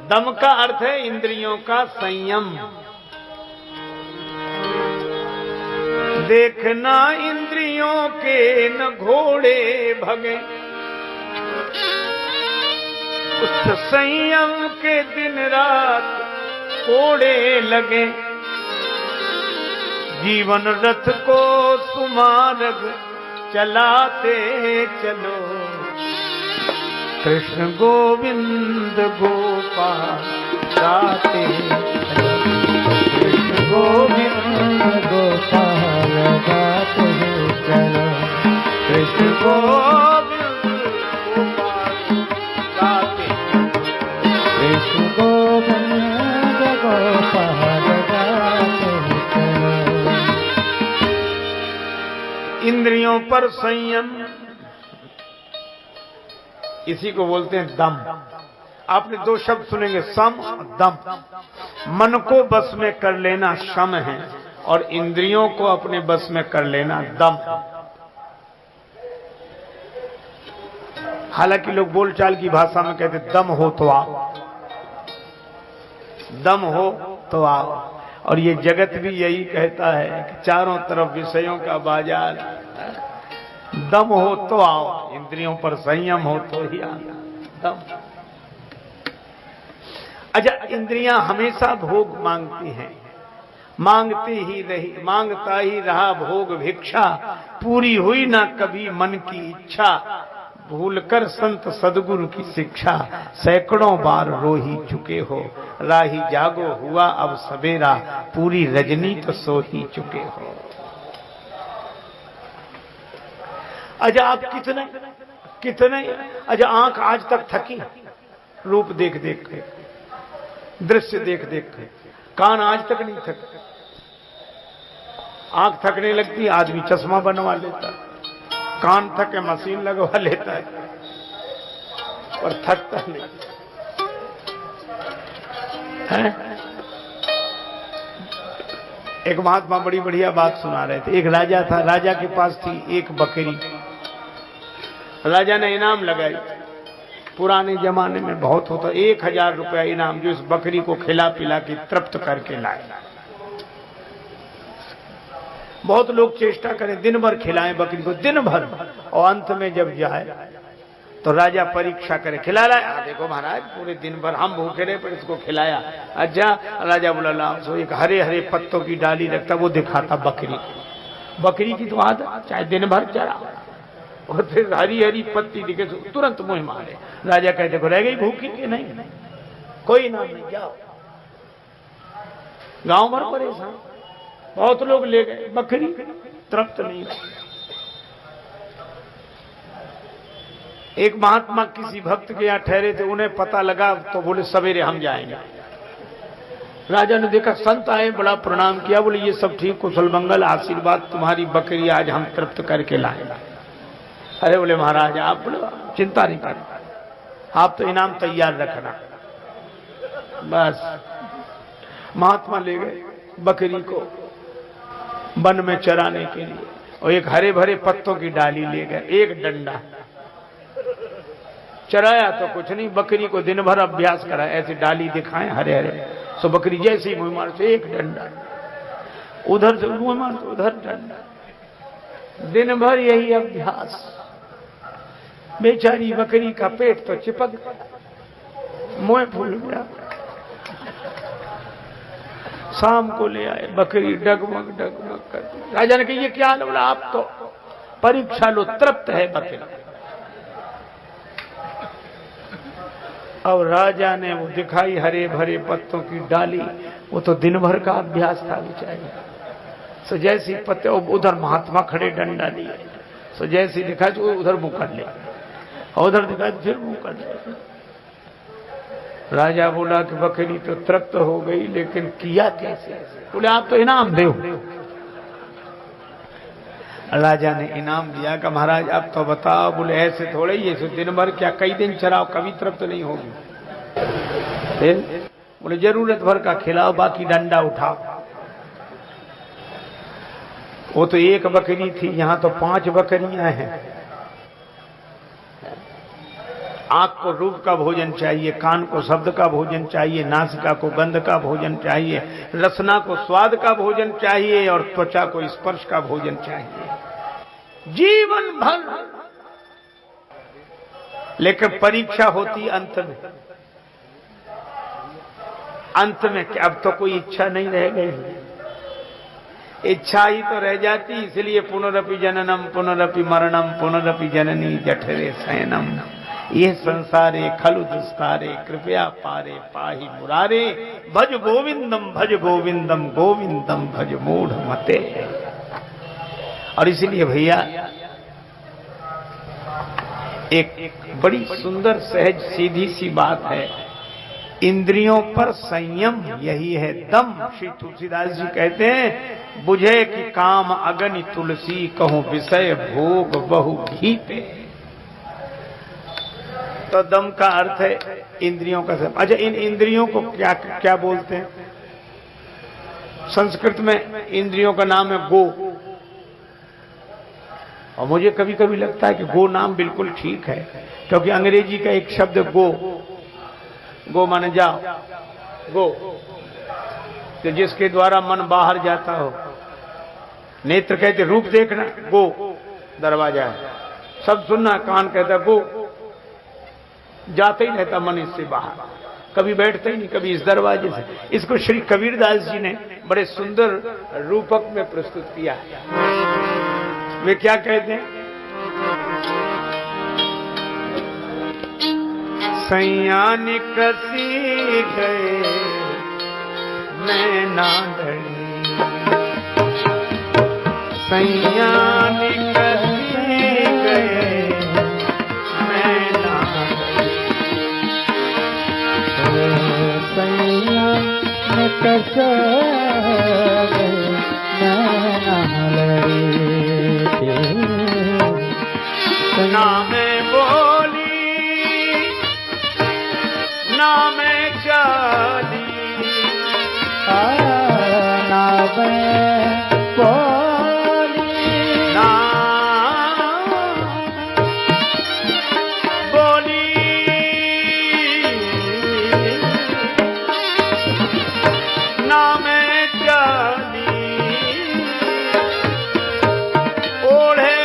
दम का अर्थ है इंद्रियों का संयम। देखना इंद्रियों के न घोड़े भगे, उच्च संयम के दिन रात कोड़े लगे। जीवन रथ को सुमार्ग चलाते चलो, कृष्ण गोविंद गोपाल गाते चलो, कृष्ण गोविंद गोपाल गाते चलो, कृष्ण गोविंद गोपाल गाते, कृष्ण गोविंद गोपाल गाते चलो। इंद्रियों पर संयम, इसी को बोलते हैं दम। आपने 2 शब्द सुनेंगे, सम और दम। मन को बस में कर लेना शम है, और इंद्रियों को अपने बस में कर लेना दम। हालांकि लोग बोलचाल की भाषा में कहते दम हो तो आओ, दम हो तो आओ। और ये जगत भी यही कहता है कि चारों तरफ विषयों का बाजार, दम हो तो आओ, इंद्रियों पर संयम हो तो ही आओ, दम। अच्छा, इंद्रियां हमेशा भोग मांगती हैं, मांगती ही रही, मांगता ही रहा भोग भिक्षा, पूरी हुई ना कभी मन की इच्छा। भूलकर संत सदगुरु की शिक्षा, सैकड़ों बार रो ही चुके हो। राही जागो हुआ अब सवेरा, पूरी रजनी तो सो ही चुके हो। अच्छा, आप कितने कितने, अच्छा आंख आज तक थकी रूप देख देख के, दृश्य देख देख के। कान आज तक नहीं थके। आंख थकने लगती, आदमी चश्मा बनवा लेता है, कान थके मशीन लगवा लेता है, और थकता नहीं है। एक महात्मा बड़ी बढ़िया बात सुना रहे थे। एक राजा था, राजा के पास थी एक बकरी। राजा ने इनाम लगाई, पुराने जमाने में बहुत होता, 1000 रुपया इनाम, जो इस बकरी को खिला पिला के तृप्त करके लाए। बहुत लोग चेष्टा करें, दिन भर खिलाएं बकरी को, दिन भर, और अंत में जब जाए तो राजा परीक्षा करे, खिला लाया, देखो महाराज पूरे दिन भर हम भूखे रहे पर इसको खिलाया। अच्छा, राजा बोला लाओ। सो एक हरे हरे पत्तों की डाली रखता, वो दिखाता बकरी। बकरी की तो आदत, चाहे दिन भर चरा, और फिर हरी हरी पत्ती दिखे तुरंत मुंह मारे। राजा कहते देखो रह गई भूखी कि नहीं, कोई नाम नहीं, जाओ। गांव भर परेशान, बहुत लोग ले गए, बकरी तृप्त नहीं। एक महात्मा किसी भक्त के यहाँ ठहरे थे, उन्हें पता लगा तो बोले सवेरे हम जाएंगे। राजा ने देखा संत आए, बड़ा प्रणाम किया, बोले ये सब ठीक, कुशल मंगल, आशीर्वाद, तुम्हारी बकरी आज हम तृप्त करके लाए। अरे बोले महाराज आप चिंता नहीं करना, आप तो इनाम तैयार रखना। बस महात्मा ले गए बकरी को वन में चराने के लिए, और एक हरे भरे पत्तों की डाली ले गए, एक डंडा चराया तो कुछ नहीं, बकरी को दिन भर अभ्यास कराया, ऐसी डाली दिखाएं हरे हरे, सो बकरी जैसी मुंह मार से एक डंडा, उधर से मुंह मार से उधर डंडा, दिन भर यही अभ्यास। बेचारी बकरी का पेट तो चिपक, मुंह फूल गया। शाम को ले आए, बकरी डगमग डगमग कर। राजा ने कहा ये क्या हाल, बोला आप तो परीक्षा लो, तृप्त है बकरी। और राजा ने वो दिखाई हरे भरे पत्तों की डाली, वो तो दिन भर का अभ्यास था बेचारी। सो जैसी पत्ते, उधर महात्मा खड़े डंडा लिए, सो जैसी दिखा जो उधर मुंह कर ले, और उधर दिखा फिर मुंह कर ले। राजा बोला कि बकरी तो तृप्त हो गई, लेकिन किया कैसे? बोले आप तो इनाम दो। राजा ने इनाम दिया कि महाराज आप तो बताओ। बोले ऐसे थोड़े, ये दिन भर क्या कई दिन चराओ, कभी तृप्त नहीं होगी। बोले जरूरत भर का खिलाओ, बाकी डंडा उठाओ। वो तो एक बकरी थी, यहां तो 5 बकरियां हैं। आंख को रूप का भोजन चाहिए, कान को शब्द का भोजन चाहिए, नासिका को गंध का भोजन चाहिए, रसना को स्वाद का भोजन चाहिए, और त्वचा को स्पर्श का भोजन चाहिए जीवन भर। लेकिन परीक्षा होती अंत में। अंत में अब तो कोई इच्छा नहीं रह गई, इच्छा ही तो रह जाती। इसलिए पुनरपि जननम पुनरपि मरणम पुनरपि जननी जठरे शयनम, ये संसारे खलु दुस्तारे कृपया पारे पाहि मुरारे, भज गोविंदम गोविंदम भज मूढ़ मते। और इसीलिए भैया एक बड़ी सुंदर सहज सीधी सी बात है, इंद्रियों पर संयम यही है दम। श्री तुलसीदास जी कहते हैं, बुझे कि काम अगनि तुलसी, कहूं विषय भोग बहु घी पे। तो दम का अर्थ है इंद्रियों का संयम। अच्छा, इन इंद्रियों को क्या क्या बोलते हैं? संस्कृत में इंद्रियों का नाम है गो। और मुझे कभी कभी लगता है कि गो नाम बिल्कुल ठीक है, क्योंकि अंग्रेजी का एक शब्द गो, गो माने जाओ, गो तो जिसके द्वारा मन बाहर जाता हो। नेत्र कहते रूप देखना, गो दरवाजा है, सब सुनना, कान कहता गो, जाता ही रहता मन इससे बाहर, कभी बैठता ही नहीं, कभी इस दरवाजे से। इसको श्री कबीरदास जी ने बड़े सुंदर रूपक में प्रस्तुत किया है। वे क्या कहते हैं? सैया निकसी गए मैं ना डरी, सैया निकसी गए मैं ना डरी, सैया निकस गए मैं ना डरी। ना मैं बोली ना मैं चाली, ना मैं बोली ना बोली ना मैं चाली, ओढ़े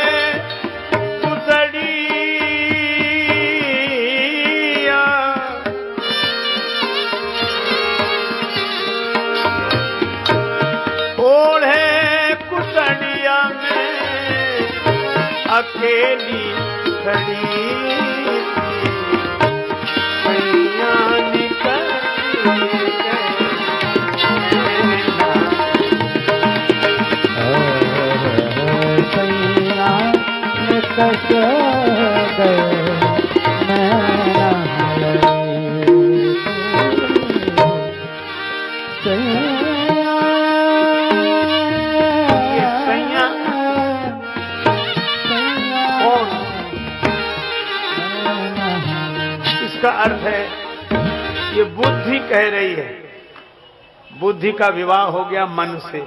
अकेली खड़ी सैया निकल सैया निकल गए ये सैया कौन? इसका अर्थ है ये बुद्धि कह रही है, बुद्धि का विवाह हो गया मन से,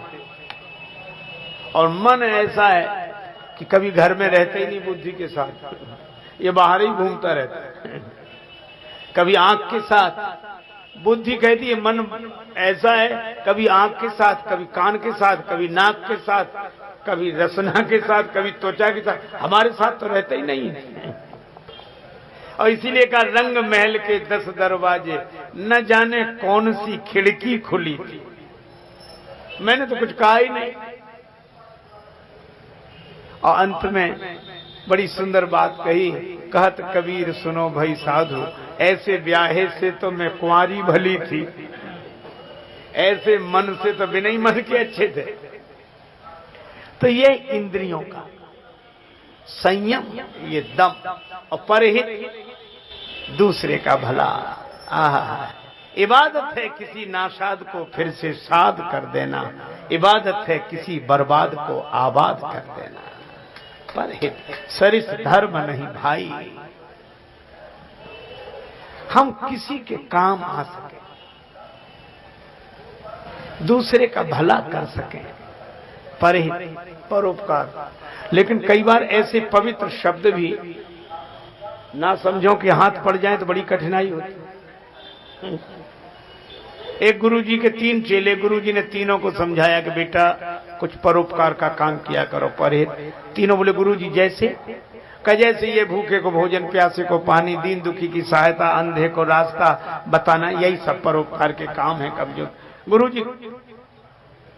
और मन ऐसा है कि कभी घर में रहते ही नहीं बुद्धि के साथ, ये बाहर ही घूमता रहता है। कभी आंख के साथ, बुद्धि कहती है मन ऐसा है, कभी आंख के साथ, कभी कान के साथ, कभी नाक के साथ, कभी रसना के साथ, कभी त्वचा के साथ, हमारे साथ तो रहता ही नहीं है। और इसीलिए कहा रंग महल के 10 दरवाजे, न जाने कौन सी खिड़की खुली थी। मैंने तो कुछ कहा ही नहीं। और अंत में बड़ी सुंदर बात कही, कहत कबीर सुनो भाई साधु, ऐसे ब्याहे से तो मैं कुंवारी भली थी, ऐसे मन से तो बिना ही मन के अच्छे थे। तो ये इंद्रियों का संयम, ये दम, और परहित दूसरे का भला। इबादत है किसी नाशाद को फिर से शाद कर देना, इबादत है किसी बर्बाद को आबाद कर देना। परहित सरिस धर्म नहीं भाई, हम किसी के काम आ सके, दूसरे का भला कर सकें, परहित परोपकार। लेकिन कई बार ऐसे पवित्र शब्द भी ना समझो कि हाथ पड़ जाए तो बड़ी कठिनाई होती। एक गुरुजी के 3 चेले, गुरुजी ने तीनों को समझाया कि बेटा कुछ परोपकार का काम किया करो, परहित। तीनों बोले गुरुजी जैसे? जैसे ये भूखे को भोजन, प्यासे को पानी, दीन दुखी की सहायता, अंधे को रास्ता बताना, यही सब परोपकार के काम है। कमजोर गुरुजी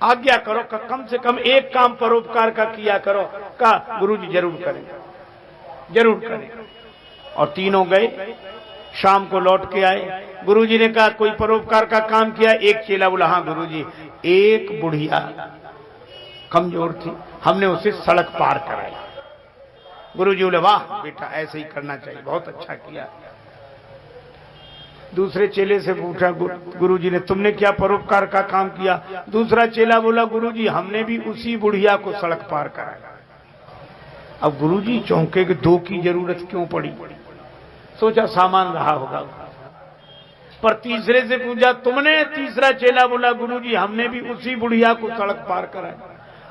आज्ञा करो, कम से कम एक काम परोपकार का किया करो। कहा गुरुजी जरूर करें, जरूर करें। और तीनों गए, शाम को लौट के आए। गुरुजी ने कहा कोई परोपकार का काम किया? एक चेला बोला हाँ गुरुजी, एक बुढ़िया कमजोर थी, हमने उसे सड़क पार कराई। गुरुजी बोले वाह बेटा ऐसे ही करना चाहिए, बहुत अच्छा किया। दूसरे चेले से पूछा गुरुजी ने तुमने क्या परोपकार का काम किया? दूसरा चेला बोला गुरुजी हमने भी उसी बुढ़िया को सड़क पार कराया। अब गुरुजी चौंके कि 2 की जरूरत क्यों पड़ी? सोचा सामान रहा होगा। पर तीसरे से पूछा तुमने? तीसरा चेला बोला गुरुजी हमने भी उसी बुढ़िया को सड़क पार कराया।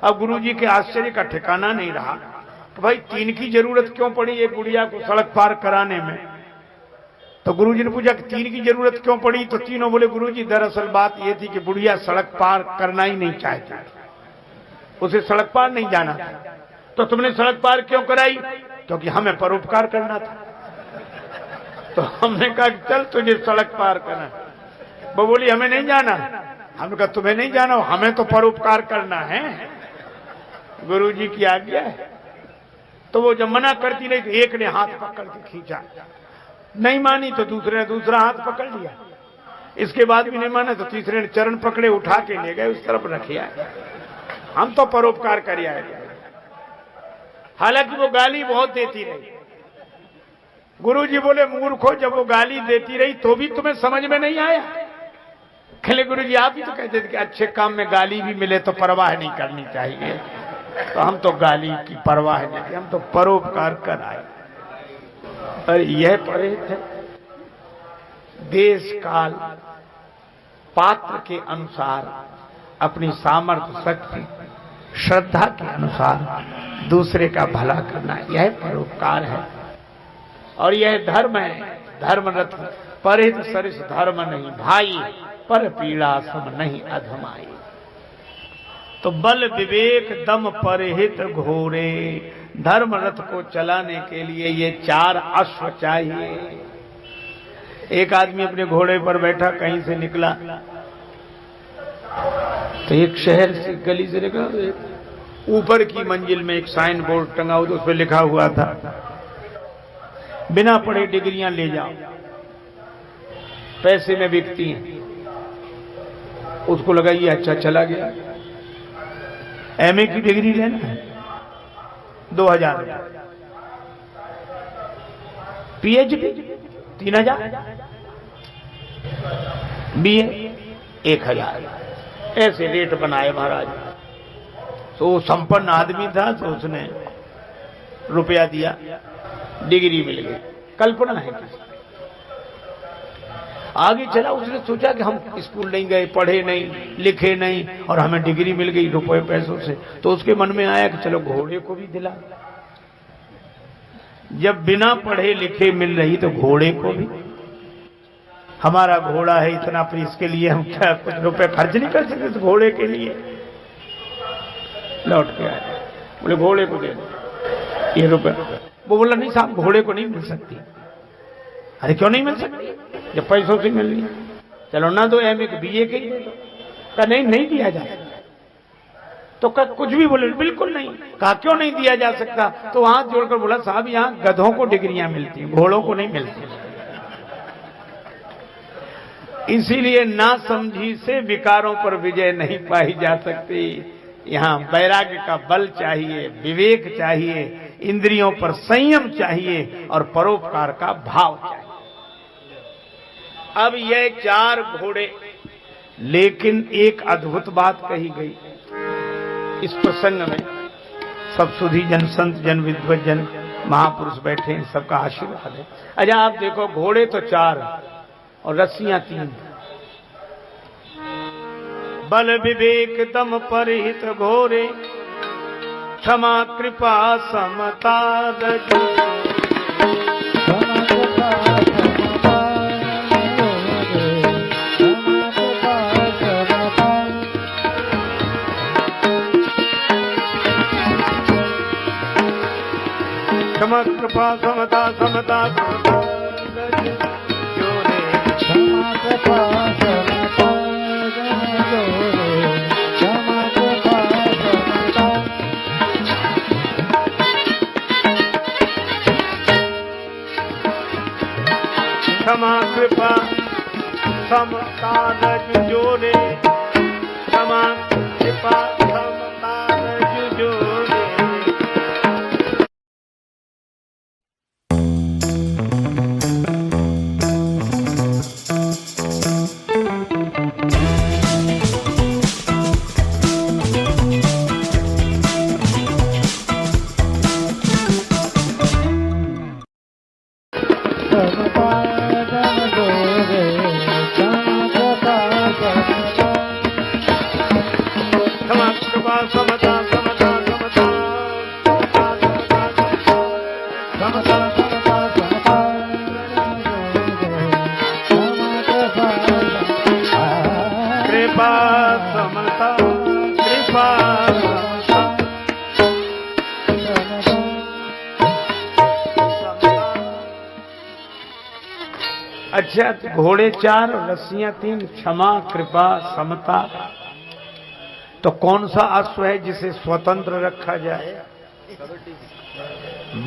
अब गुरुजी के आश्चर्य का ठिकाना नहीं रहा कि भाई 3 की जरूरत क्यों पड़ी एक बुढ़िया को सड़क पार कराने में? तो गुरुजी ने पूछा कि 3 की जरूरत क्यों पड़ी? तो तीनों बोले गुरुजी दरअसल बात यह थी कि बुढ़िया सड़क पार करना ही नहीं चाहती, उसे सड़क पार नहीं जाना था। तो तुमने सड़क पार क्यों कराई? क्योंकि हमें परोपकार करना था। तो हमने कहा चल तुझे सड़क पार करना। वो बोली हमें नहीं जाना। हमने कहा तुम्हें नहीं जाना, हमें तो परोपकार करना है, गुरुजी की आज्ञा है। तो वो जब मना करती रही तो एक ने हाथ पकड़ के खींचा, नहीं मानी तो दूसरे ने दूसरा हाथ पकड़ लिया। इसके बाद भी नहीं माना तो तीसरे ने चरण पकड़े, उठा के ले गए, उस तरफ रखे आए, हम तो परोपकार कर आए। हालांकि वो गाली बहुत देती रही। गुरुजी बोले मूर्खो जब वो गाली देती रही तो भी तुम्हें समझ में नहीं आया? कहले गुरुजी आप ही तो कहते थे कि अच्छे काम में गाली भी मिले तो परवाह नहीं करनी चाहिए। तो हम तो गाली की परवाह नहीं, हम तो परोपकार कर आए। और यह परहित है। देश काल पात्र के अनुसार अपनी सामर्थ्य शक्ति श्रद्धा के अनुसार दूसरे का भला करना, यह परोपकार है। और यह धर्म है। धर्मरथ परहित सरिस धर्म नहीं भाई, पर पीड़ा सम नहीं अधमाई। तो बल विवेक दम परहित घोरे, धर्म रथ को चलाने के लिए ये 4 अश्व चाहिए। एक आदमी अपने घोड़े पर बैठा कहीं से निकला तो एक शहर से गली से निकला, ऊपर की मंजिल में एक साइन बोर्ड टंगा हुआ, उस पर लिखा हुआ था बिना पढ़े डिग्रियां ले जाओ, पैसे में बिकती हैं। उसको लगा ये अच्छा चला गया, एमए की डिग्री लेना है 2000, पीएचडी 3000, बीए 1000। ऐसे रेट बनाए महाराज। तो संपन्न आदमी था, तो उसने रुपया दिया, डिग्री मिल गई। कल्पना है किसी। आगे चला, उसने सोचा कि हम स्कूल नहीं गए, पढ़े नहीं, लिखे नहीं, और हमें डिग्री मिल गई रुपए पैसों से। तो उसके मन में आया कि चलो घोड़े को भी दिला। जब बिना पढ़े लिखे मिल रही तो घोड़े को भी। हमारा घोड़ा है इतना, पर इसके लिए हम क्या कुछ रुपए खर्च नहीं कर सकते इस घोड़े के लिए। लौट के आए, बोले घोड़े को दे दो ये रुपए। वो बोला नहीं साहब, घोड़े को नहीं मिल सकती। अरे क्यों नहीं मिल सकती, जब पैसों से मिल रही। चलो ना दो, एमए के बीए के ही दे दो। कहा नहीं दिया जा सकता। तो कुछ भी बोले, बिल्कुल नहीं। कहा क्यों नहीं दिया जा सकता? तो हाथ जोड़कर बोला साहब यहाँ गधों को डिग्रियां मिलती हैं, घोड़ों को नहीं मिलती। इसीलिए ना समझी से विकारों पर विजय नहीं पाई जा सकती। यहाँ वैराग्य का बल चाहिए, विवेक चाहिए, इंद्रियों पर संयम चाहिए और परोपकार का भाव चाहिए। अब ये 4 घोड़े, लेकिन एक अद्भुत बात कही गई इस प्रसंग में। सब सुधी जन, संत जन, विद्वत जन, महापुरुष बैठे हैं, सबका आशीर्वाद है। अच्छा आप देखो, घोड़े तो 4 और रस्सियां 3। बल विवेक दम परिहित घोरे, क्षमा कृपा समता रजु। क्षमा कृपा समता समता जोरे, क्षमा कृपा समता जोरे, क्षमा कृपा समता। क्षमा कृपा समता रजु जोरे, क्षमा कृपा समता रजु जोरे। अच्छा, घोड़े 4 और रस्सियां 3, क्षमा कृपा समता। तो कौन सा अश्व है जिसे स्वतंत्र रखा जाए?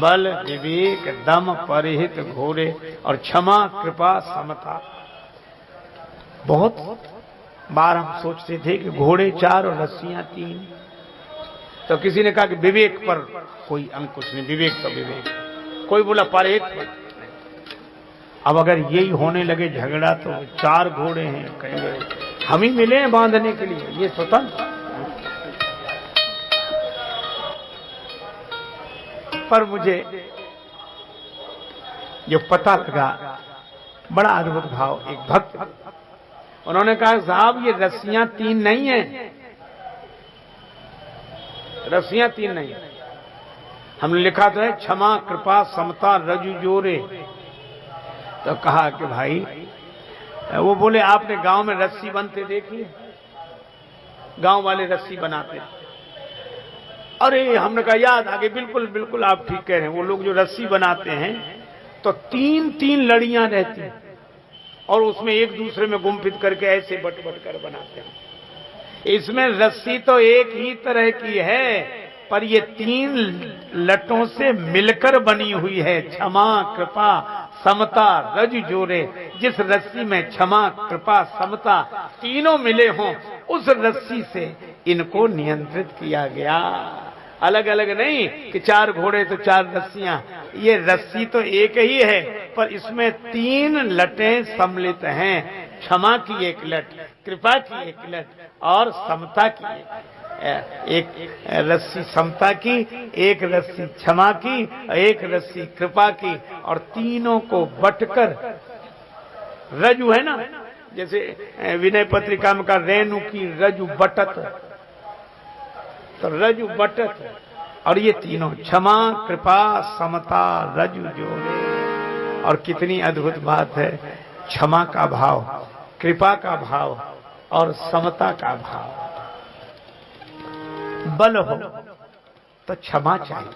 बल विवेक दम परिहित घोड़े और क्षमा कृपा समता। बहुत बार हम सोचते थे कि घोड़े 4 और रस्सियां 3। तो किसी ने कहा कि विवेक पर कोई अंकुश नहीं, विवेक तो विवेक। कोई बोला परिहित पर। अब अगर यही होने लगे झगड़ा, तो 4 घोड़े हैं, कहेंगे हम ही मिले हैं बांधने के लिए, ये स्वतंत्र। पर मुझे जो पता लगा, बड़ा अद्भुत भाव। एक भक्त, उन्होंने कहा साहब ये रस्सियां 3 नहीं है, रस्सियां 3 नहीं। हमने लिखा तो है क्षमा कृपा समता रजु जोरे। तो कहा कि भाई, वो बोले आपने गांव में रस्सी बनते देखी? गांव वाले रस्सी बनाते। अरे हमने कहा याद आ गई, बिल्कुल बिल्कुल आप ठीक कह रहे हैं। वो लोग जो रस्सी बनाते हैं तो 3-3 लड़ियां रहती हैं और उसमें एक दूसरे में गुम्फित करके ऐसे बट कर बनाते हैं। इसमें रस्सी तो एक ही तरह की है, पर ये 3 लटों से मिलकर बनी हुई है। क्षमा कृपा समता रज जोरे। जिस रस्सी में क्षमा कृपा समता तीनों मिले हों, उस रस्सी से इनको नियंत्रित किया गया। अलग अलग नहीं कि 4 घोड़े तो 4 रस्सियां। ये रस्सी तो एक ही है, पर इसमें 3 लटें सम्मिलित हैं। क्षमा की एक लट, कृपा की एक लट और समता की एक रस्सी समता की, एक रस्सी क्षमा की, एक रस्सी कृपा की, और तीनों को बटकर रजु है ना, जैसे विनय पत्रिका में का रेणु की रजु बटत, तो रजु बटत, और ये तीनों क्षमा कृपा समता रजु जोड़े। और कितनी अद्भुत बात है, क्षमा का भाव, कृपा का भाव और समता का भाव। बल हो तो क्षमा चाहिए,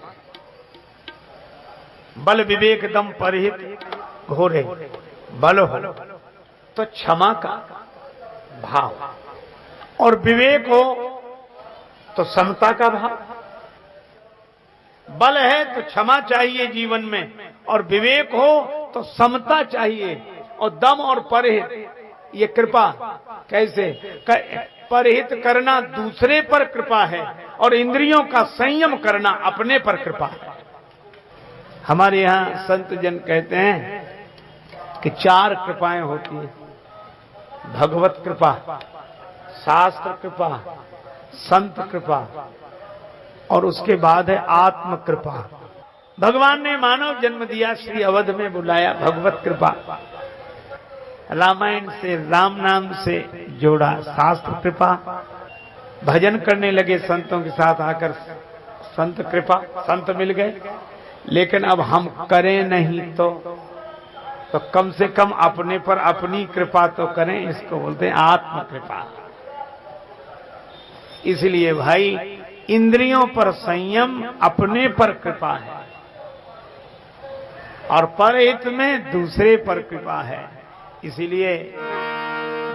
बल विवेक दम परहित घोरे, बल हो तो क्षमा का भाव, और विवेक हो तो समता का भाव। बल है तो क्षमा चाहिए जीवन में, और विवेक हो तो समता चाहिए, और दम और परहित ये कृपा। कैसे? परहित करना दूसरे पर कृपा है, और इंद्रियों का संयम करना अपने पर कृपा है। हमारे यहाँ संत जन कहते हैं कि 4 कृपाएं होती हैं, भगवत कृपा, शास्त्र कृपा, संत कृपा, और उसके बाद है आत्म कृपा। भगवान ने मानव जन्म दिया, श्री अवध में बुलाया, भगवत कृपा, रामायण से राम नाम से जोड़ा, शास्त्र कृपा, भजन करने लगे संतों के साथ आकर, संत कृपा, संत मिल गए। लेकिन अब हम करें नहीं तो कम से कम अपने पर अपनी कृपा तो करें, इसको बोलते हैं आत्म कृपा। इसलिए भाई, इंद्रियों पर संयम, अपने पर कृपा है, और परहित में दूसरे पर कृपा है। इसीलिए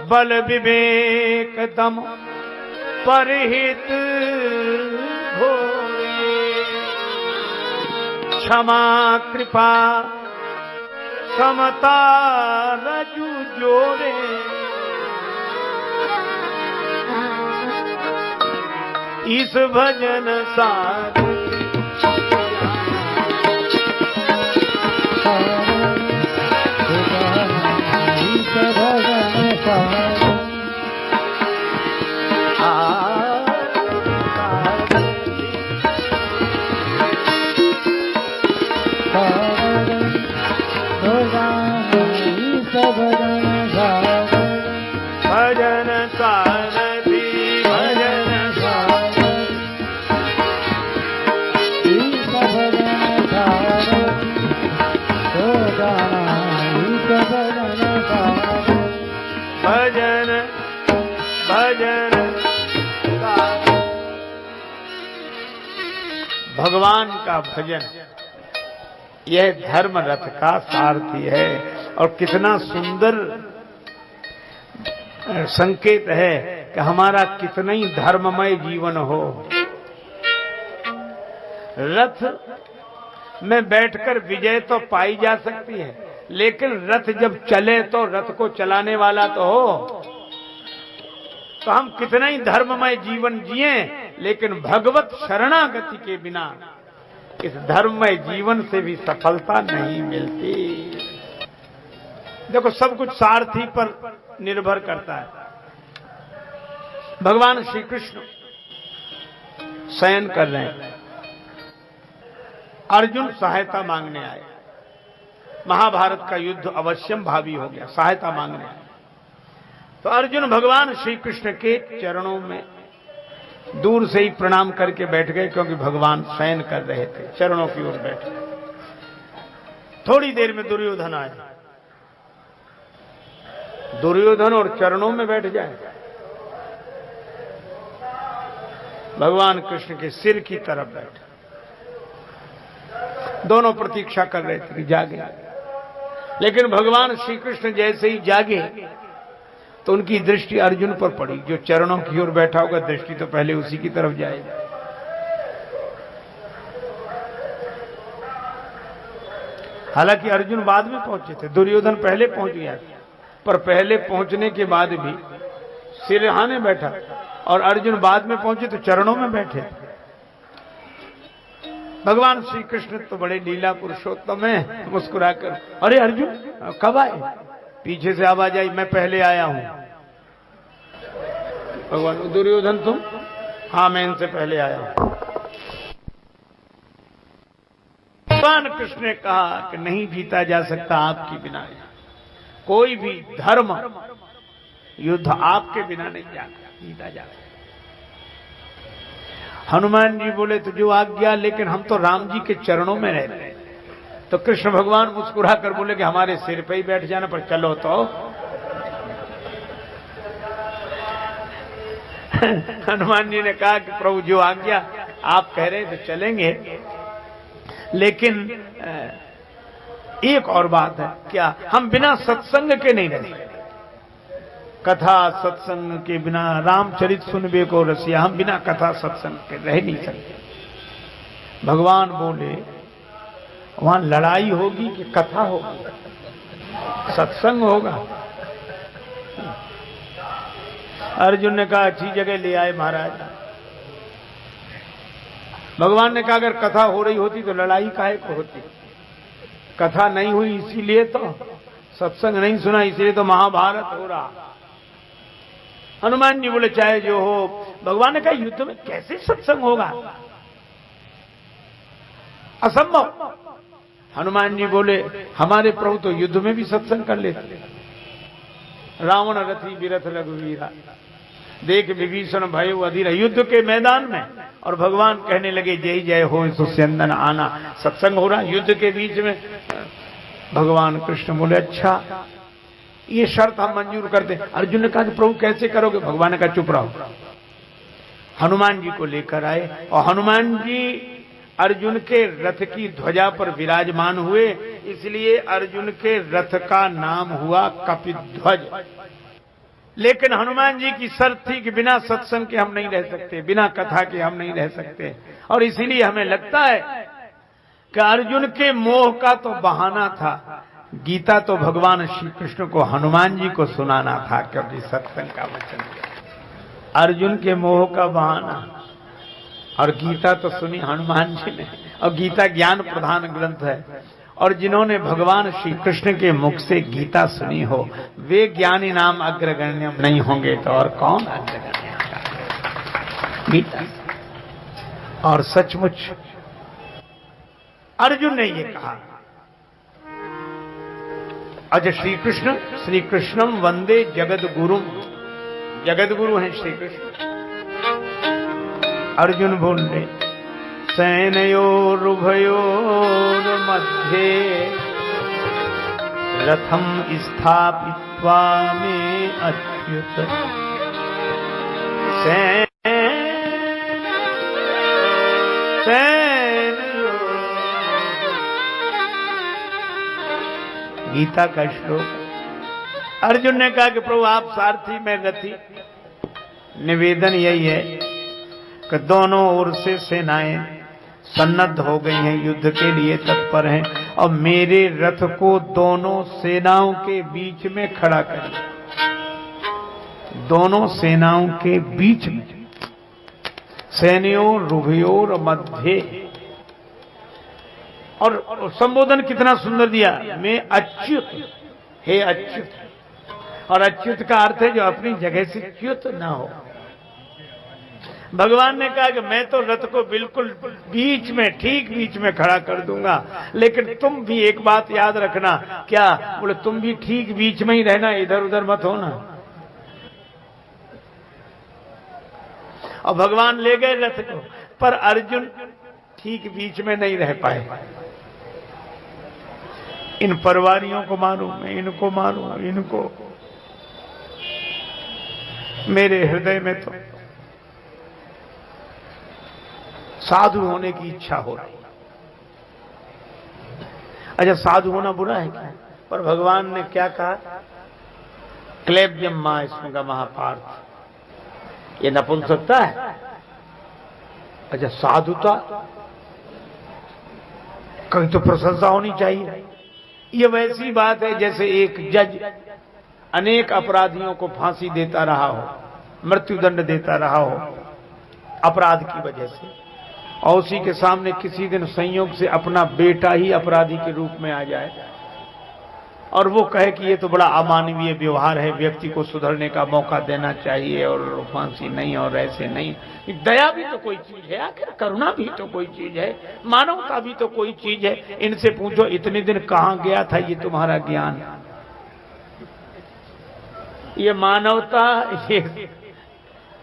बल विवेक दम परहित घोरे, क्षमा कृपा समता रजु जोड़े। इस भजन सार भजन सारथी भजन भजन भजन। भगवान का भजन यह धर्म रथ का सारथी है, और कितना सुंदर संकेत है कि हमारा कितना ही धर्ममय जीवन हो। रथ में बैठकर विजय तो पाई जा सकती है, लेकिन रथ जब चले तो रथ को चलाने वाला तो हो। तो हम कितना ही धर्ममय जीवन जिए, लेकिन भगवत शरणागति के बिना इस धर्ममय जीवन से भी सफलता नहीं मिलती। देखो, सब कुछ सारथी पर निर्भर करता है। भगवान श्री कृष्ण शयन कर रहे हैं, अर्जुन सहायता मांगने आए, महाभारत का युद्ध अवश्यम भावी हो गया, सहायता मांगने आए। तो अर्जुन भगवान श्री कृष्ण के चरणों में दूर से ही प्रणाम करके बैठ गए, क्योंकि भगवान शयन कर रहे थे, चरणों की ओर बैठ गए। थोड़ी देर में दुर्योधन आए, दुर्योधन और चरणों में बैठ जाए, भगवान कृष्ण के सिर की तरफ बैठे। दोनों प्रतीक्षा कर रहे थे कि जागे, लेकिन भगवान श्री कृष्ण जैसे ही जागे तो उनकी दृष्टि अर्जुन पर पड़ी। जो चरणों की ओर बैठा होगा, दृष्टि तो पहले उसी की तरफ जाएगी। हालांकि अर्जुन बाद में पहुंचे थे, दुर्योधन पहले पहुंच गया, पर पहले पहुंचने के बाद भी सिरहाने बैठा, और अर्जुन बाद में पहुंचे तो चरणों में बैठे। भगवान श्री कृष्ण तो बड़े लीला पुरुषोत्तम है, मुस्कुराकर, अरे अर्जुन कब आए? पीछे से आवाज आई, मैं पहले आया हूं। भगवान, दुर्योधन तुम? हाँ, मैं इनसे पहले आया हूं। भगवान कृष्ण ने कहा कि नहीं जीता जा सकता आपके बिना, कोई भी धर्म युद्ध आपके बिना नहीं जीता जा सकता। हनुमान जी बोले तो जो आज्ञा, लेकिन हम तो राम जी के चरणों में रहते हैं। तो कृष्ण भगवान मुस्कुरा कर बोले कि हमारे सिर पे ही बैठ जाना, पर चलो तो। हनुमान जी ने कहा कि प्रभु जो आज्ञा आप कह रहे हैं तो चलेंगे, लेकिन एक और बात है, क्या हम बिना सत्संग के नहीं रह सकते? कथा सत्संग के बिना रामचरित सुनबे को रसिया, हम बिना कथा सत्संग के रह नहीं सकते। भगवान बोले वहां लड़ाई होगी कि कथा होगी? सत्संग होगा। अर्जुन ने कहा अच्छी जगह ले आए महाराज। भगवान ने कहा अगर कथा हो रही होती तो लड़ाई काहे को होती? कथा नहीं हुई इसीलिए तो, सत्संग नहीं सुना इसीलिए तो महाभारत हो रहा। हनुमान जी बोले चाहे जो हो। भगवान ने कहा युद्ध में कैसे सत्संग होगा? असंभव। हनुमान जी बोले हमारे प्रभु तो युद्ध में भी सत्संग कर लेते। रावण रथी बिरथ रघुवीरा, देख विभीषण भय अधीर, युद्ध के मैदान में। और भगवान कहने लगे जय जय हो सुस्यंदन आना। सत्संग हो रहा युद्ध के बीच में। भगवान कृष्ण बोले अच्छा ये शर्त हम मंजूर करते। अर्जुन ने कहा कि प्रभु कैसे करोगे? भगवान ने कहा चुप रहो। हनुमान जी को लेकर आए और हनुमान जी अर्जुन के रथ की ध्वजा पर विराजमान हुए, इसलिए अर्जुन के रथ का नाम हुआ कपिध्वज। लेकिन हनुमान जी की शर्त थी कि बिना सत्संग के हम नहीं रह सकते, बिना कथा के हम नहीं रह सकते। और इसीलिए हमें लगता है कि अर्जुन के मोह का तो बहाना था, गीता तो भगवान श्री कृष्ण को हनुमान जी को सुनाना था, क्योंकि सत्संग का वचन दिया। अर्जुन के मोह का बहाना, और गीता तो सुनी हनुमान जी ने। और गीता ज्ञान प्रधान ग्रंथ है, और जिन्होंने भगवान श्री कृष्ण के मुख से गीता सुनी हो वे ज्ञानी नाम अग्रगण्य नहीं होंगे तो और कौन अग्रगण्य होगा? गीता। और सचमुच अर्जुन ने ये कहा। अच्छा श्री कृष्णम वंदे जगद गुरु, जगत गुरु हैं श्री कृष्ण। अर्जुन बोल रहे सैनयोरुभयोर मध्ये रथम स्थापित्वा में अच्युत गीता का श्लोक। अर्जुन ने कहा कि प्रभु आप सारथी में रथी। निवेदन यही है कि दोनों ओर से सेनाएं सन्नद्ध हो गई हैं, युद्ध के लिए तत्पर हैं, और मेरे रथ को दोनों सेनाओं के बीच में खड़ा करिए। दोनों सेनाओं के बीच में, सैन्यों रुभयोर मध्य। और संबोधन कितना सुंदर दिया, मैं अच्युत, हे अच्युत। और अच्युत का अर्थ है जो अपनी जगह से च्युत ना हो। भगवान ने कहा कि मैं तो रथ को बिल्कुल बीच में, ठीक बीच में खड़ा कर दूंगा, लेकिन तुम भी एक बात याद रखना। क्या? बोले तुम भी ठीक बीच में ही रहना, इधर उधर मत होना। और भगवान ले गए रथ को, पर अर्जुन ठीक बीच में नहीं रह पाए। इन परवारियों को मारूं मैं, इनको मारूं इनको। मेरे हृदय में तो साधु होने की इच्छा हो रही। अच्छा साधु होना बुरा है क्या? पर भगवान ने क्या कहा? क्लेब्यम मां स्मृगा महापार्थ, ये नपुंसकता है। अच्छा साधुता, कहीं तो प्रशंसा होनी चाहिए। ये वैसी बात है जैसे एक जज अनेक अपराधियों को फांसी देता रहा हो, मृत्युदंड देता रहा हो अपराध की वजह से, और उसी के सामने किसी दिन संयोग से अपना बेटा ही अपराधी के रूप में आ जाए और वो कहे कि ये तो बड़ा अमानवीय व्यवहार है, व्यक्ति को सुधरने का मौका देना चाहिए और फांसी नहीं और ऐसे नहीं। दया भी तो कोई चीज है, आखिर करुणा भी तो कोई चीज है, मानवता भी तो कोई चीज है। इनसे पूछो इतने दिन कहां गया था ये तुम्हारा ज्ञान? ये मानवता, ये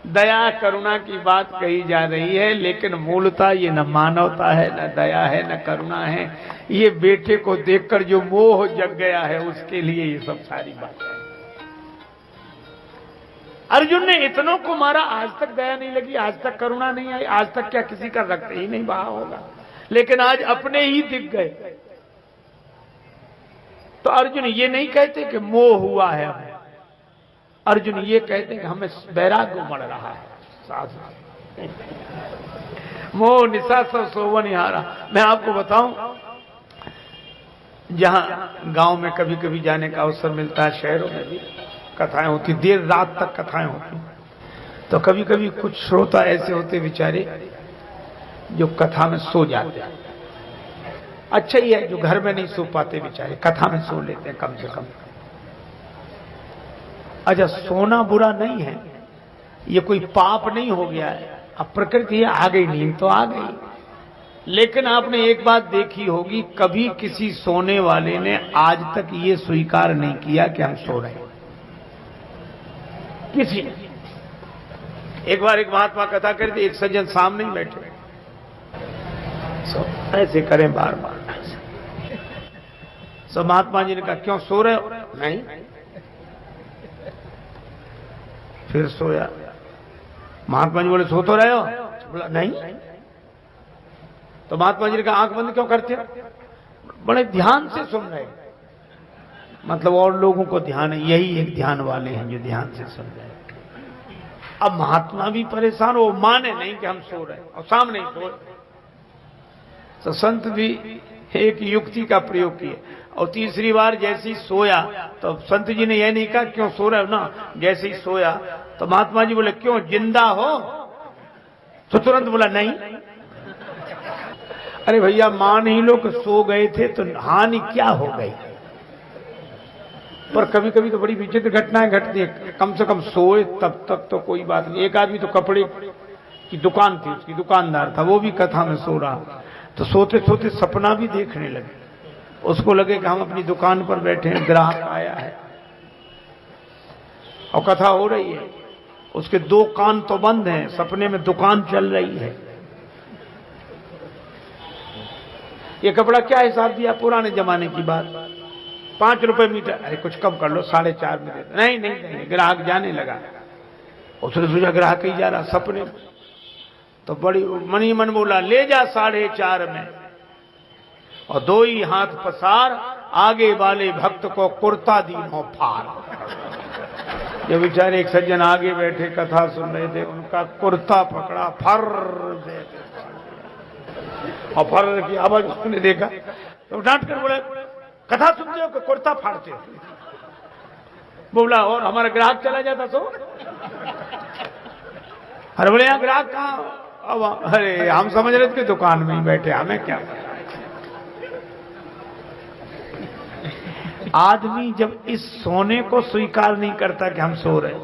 दया करुणा की बात कही जा रही है, लेकिन मूलतः ये न मानवता है, न दया है, न करुणा है। ये बेटे को देखकर जो मोह जग गया है उसके लिए ये सब सारी बातें। अर्जुन ने इतनों को मारा, आज तक दया नहीं लगी, आज तक करुणा नहीं आई, आज तक क्या किसी का रक्त ही नहीं बहा होगा, लेकिन आज अपने ही दिख गए। तो अर्जुन ये नहीं कहते कि मोह हुआ है हमें, अर्जुन ये कहते हैं कि हमें वैराग्य उमड़ रहा है। साथ मोह निशा सब सोवन हारा। मैं आपको बताऊं, जहां गांव में कभी कभी जाने का अवसर मिलता है, शहरों में भी कथाएं होती, देर रात तक कथाएं होती, तो कभी कभी कुछ श्रोता ऐसे होते बेचारे जो कथा में सो जाते हैं। अच्छा ही है जो घर में नहीं सो पाते बेचारे, कथा में सो लेते हैं कम से कम। अच्छा, सोना बुरा नहीं है, ये कोई पाप नहीं हो गया है, अब प्रकृति है, आ गई नींद तो आ गई। लेकिन आपने एक बात देखी होगी, कभी किसी सोने वाले ने आज तक ये स्वीकार नहीं किया कि हम सो रहे हैं, किसी ने। एक बार एक महात्मा कथा करते, एक सज्जन सामने ही बैठे, ऐसे करें बार बार। सब महात्मा जी ने कहा क्यों सो रहे हो? नहीं। फिर सोया। महात्मा जी बोले सो तो रहे हो? बोला नहीं। तो महात्मा जी ने कहा आंख बंद क्यों करते हो? बड़े ध्यान से सुन रहे। मतलब और लोगों को ध्यान है, यही एक ध्यान वाले हैं जो ध्यान से सुन रहे। अब महात्मा भी परेशान, वो माने नहीं कि हम सो रहे और सामने ही सो। तो संत भी एक युक्ति का प्रयोग किए, और तीसरी बार जैसे ही सोया तो संत जी ने यह नहीं कहा क्यों सो रहे हो ना, जैसे ही सोया तो महात्मा जी बोले क्यों जिंदा हो? तो तुरंत बोला नहीं। अरे भैया मान ही लो कि सो गए थे तो हानि क्या हो गई? पर कभी कभी तो बड़ी विचित्र घटनाएं घटती है। कम से कम सोए तब तक तो कोई बात नहीं। एक आदमी तो कपड़े की दुकान थी, उसकी दुकानदार था, वो भी कथा में सो रहा, तो सोते सोते सपना भी देखने लगे। उसको लगे कि हम अपनी दुकान पर बैठे हैं, ग्राहक आया है और कथा हो रही है, उसके दो कान तो बंद हैं, सपने में दुकान चल रही है। ये कपड़ा क्या हिसाब दिया? पुराने जमाने की बात, 5 रुपए मीटर। अरे कुछ कम कर लो, 4.5 में दे। नहीं नहीं नहीं, ग्राहक जाने लगा। उसने सोचा ग्राहक ही जा रहा सपने में, तो बड़ी मन ही मन बोला ले जा 4.5 में, और 2 ही हाथ पसार, आगे वाले भक्त को कुर्ता दीनो फार। जो बेचारे एक सज्जन आगे बैठे कथा सुन रहे थे, उनका कुर्ता पकड़ा, फर दे, और फर की आवाज उसने देखा तो डांट कर बोले कथा सुनते हो कि कुर्ता फाड़ते हो? बोला और हमारा ग्राहक चला जाता तो? अरे बोले यहाँ ग्राहक कहाँ? अब अरे हम समझ रहे थे कि दुकान में ही बैठे, हमें क्या? आदमी जब इस सोने को स्वीकार नहीं करता कि हम सो रहे।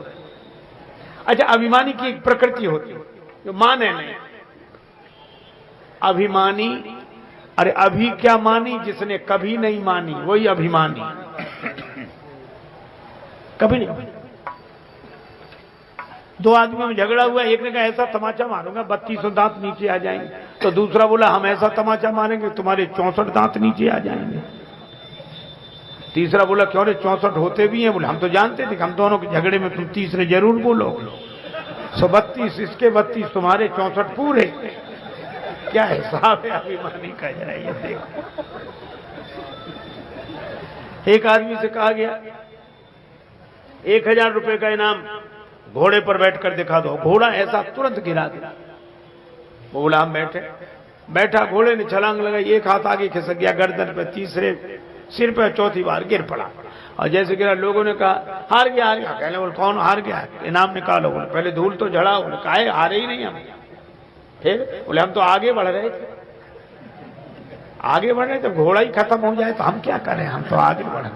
अच्छा, अभिमानी की एक प्रकृति होती है जो माने नहीं। अभिमानी, अरे अभी क्या मानी, जिसने कभी नहीं मानी वही अभिमानी। कभी नहीं। 2 आदमियों में झगड़ा हुआ, एक ने कहा ऐसा तमाचा मारूंगा 3200 दांत नीचे आ जाएंगे, तो दूसरा बोला हम ऐसा तमाचा मारेंगे तुम्हारे 64 दांत नीचे आ जाएंगे। तीसरा बोला क्यों रे 64 होते भी हैं? बोले हम तो जानते थे हम दोनों के झगड़े में तुम तीसरे जरूर बोलोगे। 132 इसके 32 तुम्हारे 64 पूरे। क्या हिसाब है अभिमानी का, जरा ये देखो। एक आदमी से कहा गया 1000 रुपए का इनाम, घोड़े पर बैठकर दिखा दो। घोड़ा ऐसा तुरंत गिरा दिया। वो बोला हम बैठा, घोड़े ने छलांग लगाई, एक हाथ आगे खिसक गया गर्दन पे, तीसरे सिर पे, चौथी बार गिर पड़ा। और जैसे गिरा लोगों ने कहा हार गया हार गया। कहने बोले कौन हार गया? इनाम निकालो। बोले पहले धूल तो झड़ा। बोले काहे हारे ही नहीं हम। फिर बोले हम तो आगे बढ़ रहे थे। आगे बढ़ रहे, जब घोड़ा ही खत्म हो जाए तो हम क्या करें, हम तो आगे बढ़ रहे।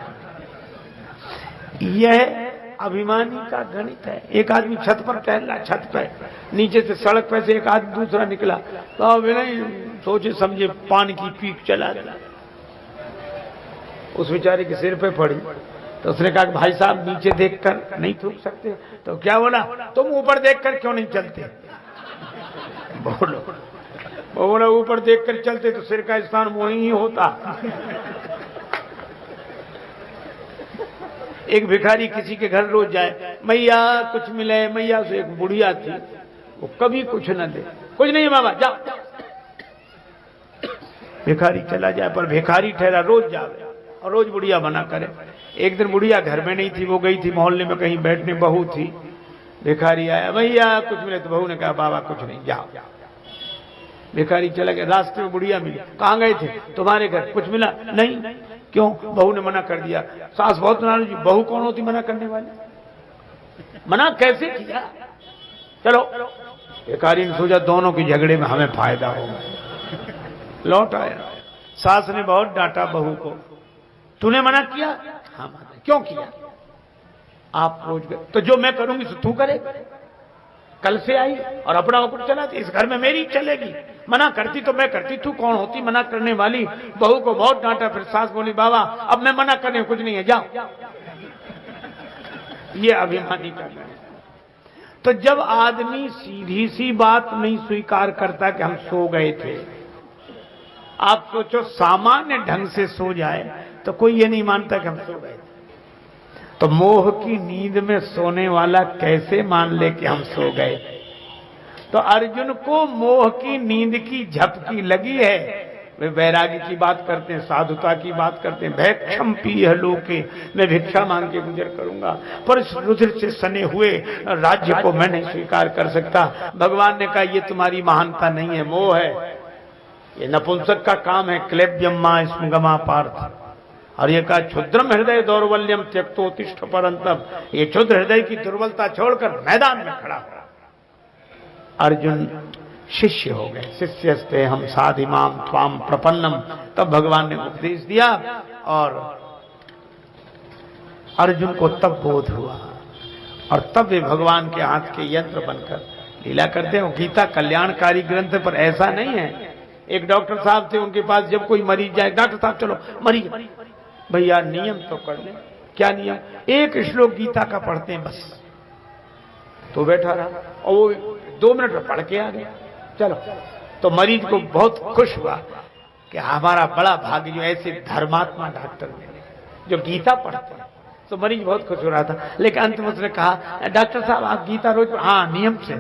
यह अभिमानी का गणित है। एक आदमी छत पर टहल रहा, छत पे नीचे से सड़क पे से एक आदमी दूसरा निकला तो अब नहीं सोचे समझे पानी की पीक चला दिया, उस बेचारे के सिर पे पड़ी। तो उसने कहा कि भाई साहब नीचे देखकर नहीं थूक सकते? तो क्या बोला, तुम ऊपर देखकर क्यों नहीं चलते? बोलो, वो बोला ऊपर देखकर चलते तो सिर का स्थान वहीं ही होता। एक भिखारी किसी के घर रोज जाए, मैया कुछ मिले मैया, से एक बुढ़िया थी वो कभी कुछ न दे, कुछ नहीं बाबा जाओ। भिखारी चला जाए पर भिखारी ठहरा रोज जावे और रोज बुढ़िया मना करे। एक दिन बुढ़िया घर में नहीं थी, वो गई थी मोहल्ले में कहीं बैठने, बहू थी। भिखारी आया, भैया कुछ मिले? तो बहू ने कहा बाबा कुछ नहीं, जाओ। भिखारी चला गया, रास्ते में बुढ़िया मिली, कहाँ गए थे? तुम्हारे घर। कुछ मिला? नहीं। क्यों? बहू ने मना कर दिया। सास बहुत नाराज हुई, बहू कौन होती मना करने वाली? मना कैसे किया? चलो। भिखारी ने सोचा दोनों के झगड़े में हमें फायदा होगा, लौट आया। सास ने बहुत डांटा बहू को, तूने मना किया? हाँ माता। क्यों किया? आप रोज गए तो जो मैं करूंगी सो तू करे। कल से आई और अपना ऊपर चला, इस घर में मेरी चलेगी। मना करती तो मैं करती, तू कौन होती मना करने वाली? बहू को बहुत डांटा। फिर सास बोली बाबा अब मैं मना करने कुछ नहीं है, जाओ। ये अभिमानी का है। तो जब आदमी सीधी सी बात नहीं स्वीकार करता कि हम सो गए थे, आप सोचो सामान्य ढंग से सो जाए तो कोई ये नहीं मानता कि हम सो गए थे। तो मोह की नींद में सोने वाला कैसे मान ले कि हम सो गए? तो अर्जुन को मोह की नींद की झपकी लगी है। वे वैराग्य की बात करते हैं, साधुता की बात करते हैं। भैक्षम पीह लोके, मैं भिक्षा मांग के गुजर करूंगा, पर इस रुधिर से सने हुए राज्य को मैं नहीं स्वीकार कर सकता। भगवान ने कहा ये तुम्हारी महानता नहीं है, मोह है, ये नपुंसक का काम है। क्लेब्यम मां स्मगमा पार्थ। और ये कहा क्षुद्रम हृदय दौर्बल्यम त्यक्तो तिष्ठ परंतप, ये क्षुद्र हृदय की दुर्बलता छोड़कर मैदान में खड़ा हो। अर्जुन शिष्य हो गए। शिष्यस्ते हम साधिमाम त्वाम प्रपन्नम। तब भगवान ने उपदेश दिया और अर्जुन को तब बोध हुआ और तब वे भगवान के हाथ के यंत्र बनकर लीला करते हैं। गीता कल्याणकारी ग्रंथ पर ऐसा नहीं है। एक डॉक्टर साहब थे, उनके पास जब कोई मरीज जाए, डॉक्टर साहब चलो मरीज, भैया नियम तो कर ले। क्या नियम? एक श्लोक गीता का पढ़ते हैं बस। तो बैठा रहा और वो 2 मिनट में पढ़ के आ गया, चलो। तो मरीज को बहुत खुश हुआ कि हमारा बड़ा भाग्य जो ऐसे धर्मात्मा डॉक्टर मिले जो गीता पढ़ते हैं। तो मरीज बहुत खुश हो रहा था। लेकिन अंत में उसने कहा डॉक्टर साहब आप गीता रोज? हाँ नियम से।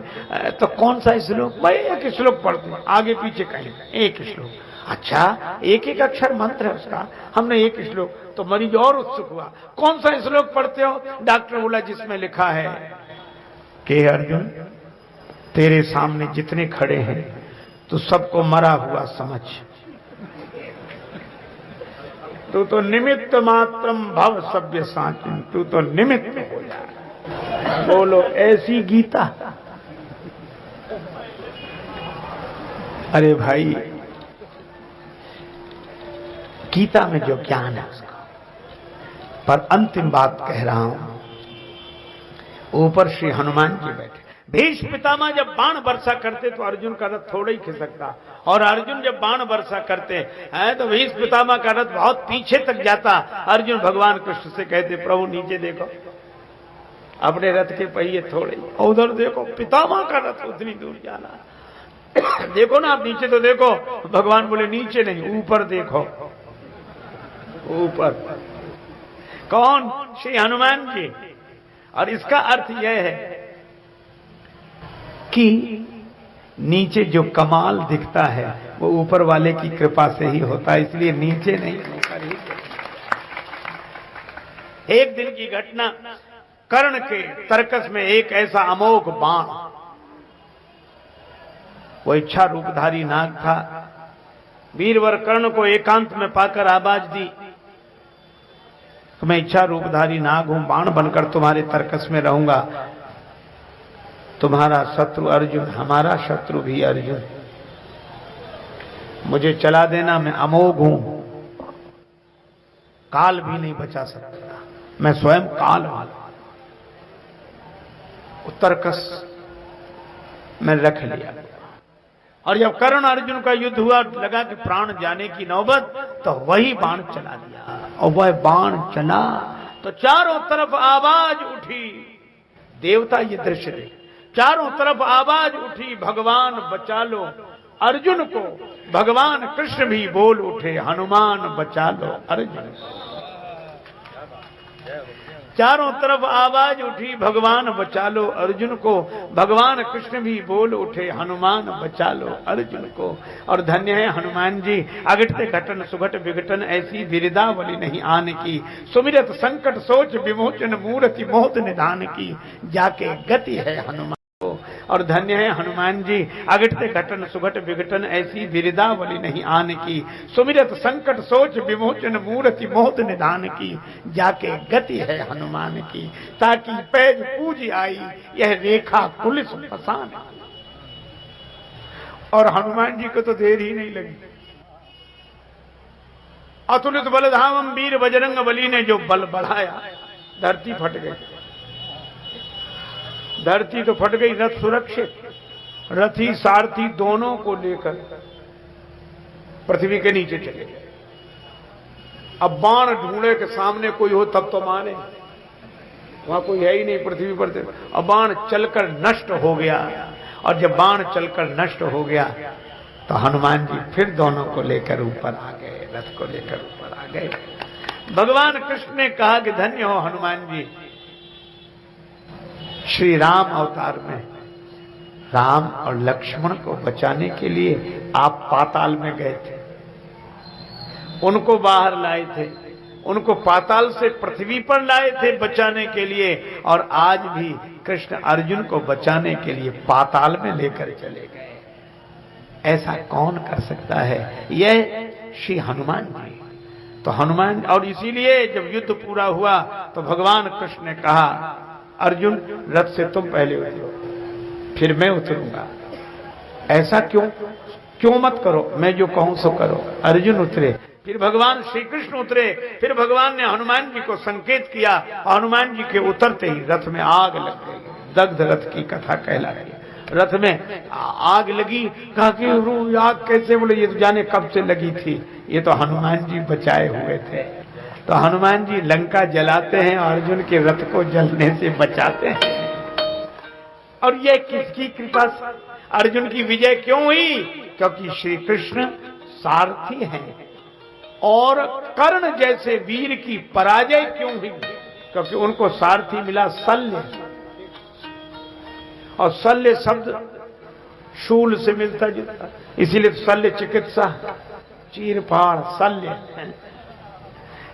तो कौन सा श्लोक? मैं एक श्लोक पढ़ती हूँ, आगे पीछे कहीं एक श्लोक। अच्छा, एक एक अक्षर मंत्र है उसका, हमने एक श्लोक। तो मरीज और उत्सुक हुआ, कौन सा श्लोक पढ़ते हो? डॉक्टर बोला जिसमें लिखा है कि अर्जुन तेरे सामने जितने खड़े हैं तो सबको मरा हुआ समझ, तू तो निमित्त मात्रम भव सभ्य साचिन, तू तो निमित्त हो जा। बोलो ऐसी गीता? अरे भाई, गीता में जो ज्ञान है उसका। पर अंतिम बात कह रहा हूं, ऊपर श्री हनुमान जी बैठे। भीष्म पितामह जब बाण वर्षा करते तो अर्जुन का रथ थोड़ा ही खिसकता, और अर्जुन जब बाण वर्षा करते हैं तो भीष्म पितामह का रथ बहुत पीछे तक जाता। अर्जुन भगवान कृष्ण से कहते प्रभु नीचे देखो, अपने रथ के पहिए थोड़े, उधर देखो पितामह का रथ उतनी दूर जाना, देखो ना आप नीचे तो देखो। भगवान बोले नीचे नहीं, ऊपर देखो, ऊपर। कौन? श्री हनुमान जी। और इसका अर्थ यह है कि नीचे जो कमाल दिखता है वो ऊपर वाले की कृपा से ही होता है, इसलिए नीचे नहीं ऊपर ही। एक दिन की घटना, कर्ण के तर्कस में एक ऐसा अमोघ बाण, वो इच्छा रूपधारी नाग था। वीरवर कर्ण को एकांत में पाकर आवाज दी, मैं इच्छा रूपधारी नाग हूं, बाण बनकर तुम्हारे तर्कस में रहूंगा। तुम्हारा शत्रु अर्जुन, हमारा शत्रु भी अर्जुन, मुझे चला देना, मैं अमोघ हूं, काल भी नहीं बचा सकता। मैं स्वयं काल हूं। उत्तरकश में रख लिया। और जब कर्ण अर्जुन का युद्ध हुआ, लगा कि प्राण जाने की नौबत, तो वही बाण चला दिया। और वह बाण चला तो चारों तरफ आवाज उठी। देवता ये दृश्य देख, चारों तरफ आवाज उठी, भगवान बचा लो अर्जुन को। भगवान कृष्ण भी बोल उठे, हनुमान बचा लो अर्जुन। चारों तरफ आवाज उठी, भगवान बचा लो अर्जुन को। भगवान कृष्ण भी बोल उठे, हनुमान बचा लो अर्जुन को। और धन्य है हनुमान जी, अघटते घटन सुघट विघटन ऐसी बिरदावली नहीं आन की। सुमिरत संकट सोच विमोचन मूर्ति मोद निधान की। जाके गति है हनुमान। और धन्य है हनुमान जी, अघटते घटन सुघट विघटन ऐसी बिरदावली नहीं आन की। सुमिरत संकट सोच विमोचन मूर्ति मोद निधान की। जाके गति है हनुमान की, ताकि पैज पूज आई यह रेखा पुलिस फसान। और हनुमान जी को तो देर ही नहीं लगी। अतुलित बलधामम वीर बजरंग बली ने जो बल बढ़ाया, धरती फट गई। धरती तो फट गई, रथ सुरक्षित। रथी सारथी दोनों को लेकर पृथ्वी के नीचे चले गए। अब बाण ढूंढे के सामने कोई हो तब तो माने, वहां कोई है ही नहीं पृथ्वी पर। अब बाण चलकर नष्ट हो गया। और जब बाण चलकर नष्ट हो गया तो हनुमान जी फिर दोनों को लेकर ऊपर आ गए, रथ को लेकर ऊपर आ गए। भगवान कृष्ण ने कहा कि धन्य हो हनुमान जी, श्री राम अवतार में राम और लक्ष्मण को बचाने के लिए आप पाताल में गए थे, उनको बाहर लाए थे, उनको पाताल से पृथ्वी पर लाए थे बचाने के लिए। और आज भी कृष्ण अर्जुन को बचाने के लिए पाताल में लेकर चले गए। ऐसा कौन कर सकता है? यह श्री हनुमान जी। तो हनुमान, और इसीलिए जब युद्ध पूरा हुआ तो भगवान कृष्ण ने कहा, अर्जुन रथ से तुम पहले उतरो, फिर मैं उतरूंगा। ऐसा क्यों मत करो, मैं जो कहूं सो करो। अर्जुन उतरे, फिर भगवान श्री कृष्ण उतरे। फिर भगवान ने हनुमान जी को संकेत किया। हनुमान जी के उतरते ही रथ में आग लग गई। दग्ध रथ की कथा कहलाती है। रथ में आग लगी। कहा कि आग कैसे? बोले ये तो जाने कब से लगी थी, ये तो हनुमान जी बचाए हुए थे। तो हनुमान जी लंका जलाते हैं और अर्जुन के रथ को जलने से बचाते हैं। और ये किसकी कृपा से अर्जुन की विजय क्यों हुई? क्योंकि श्री कृष्ण सारथी हैं। और कर्ण जैसे वीर की पराजय क्यों हुई? क्योंकि उनको सारथी मिला शल्य। और शल्य शब्द शूल से मिलता जुलता, इसीलिए शल्य चिकित्सा, चीरफाड़ शल्य।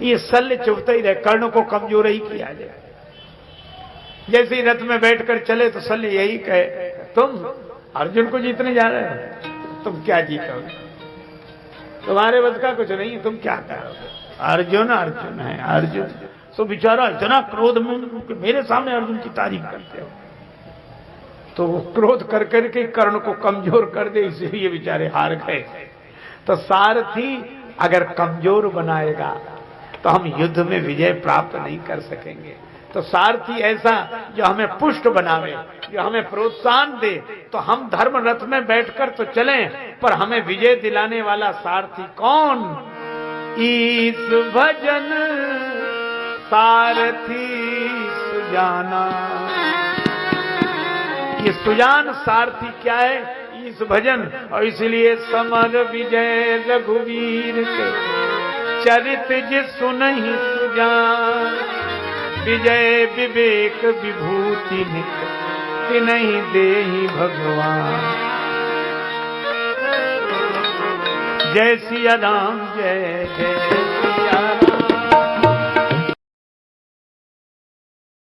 ये शल्य चुभता ही रहे, कर्ण को कमजोर ही किया जाए। जैसे ही रथ में बैठकर चले तो शल्य यही कहे, तुम अर्जुन को जीतने जा रहे हो, तुम क्या जीतोगे? तुम्हारे बस का कुछ नहीं, तुम क्या करोगे? अर्जुन अर्जुन है, अर्जुन। तो बेचारा इतना क्रोध में मेरे सामने अर्जुन की तारीफ करते हो, तो वो क्रोध कर करके कर्ण को कमजोर कर दे, इसलिए बेचारे हार गए। तो सारथी अगर कमजोर बनाएगा तो हम युद्ध में विजय प्राप्त नहीं कर सकेंगे। तो सारथी ऐसा जो हमें पुष्ट बनावे, जो हमें प्रोत्साहन दे, तो हम धर्म रथ में बैठकर तो चलें, पर हमें विजय दिलाने वाला सारथी कौन? ईश भजन सारथी सुजाना। ये सुजान सारथी क्या है? ईश भजन। और इसलिए समर विजय रघुवीर के चरित जिस सुनहि सुजान। विजय विवेक विभूति नित तिनहि देहि भगवान। जय सिया राम, जय जय सिया राम।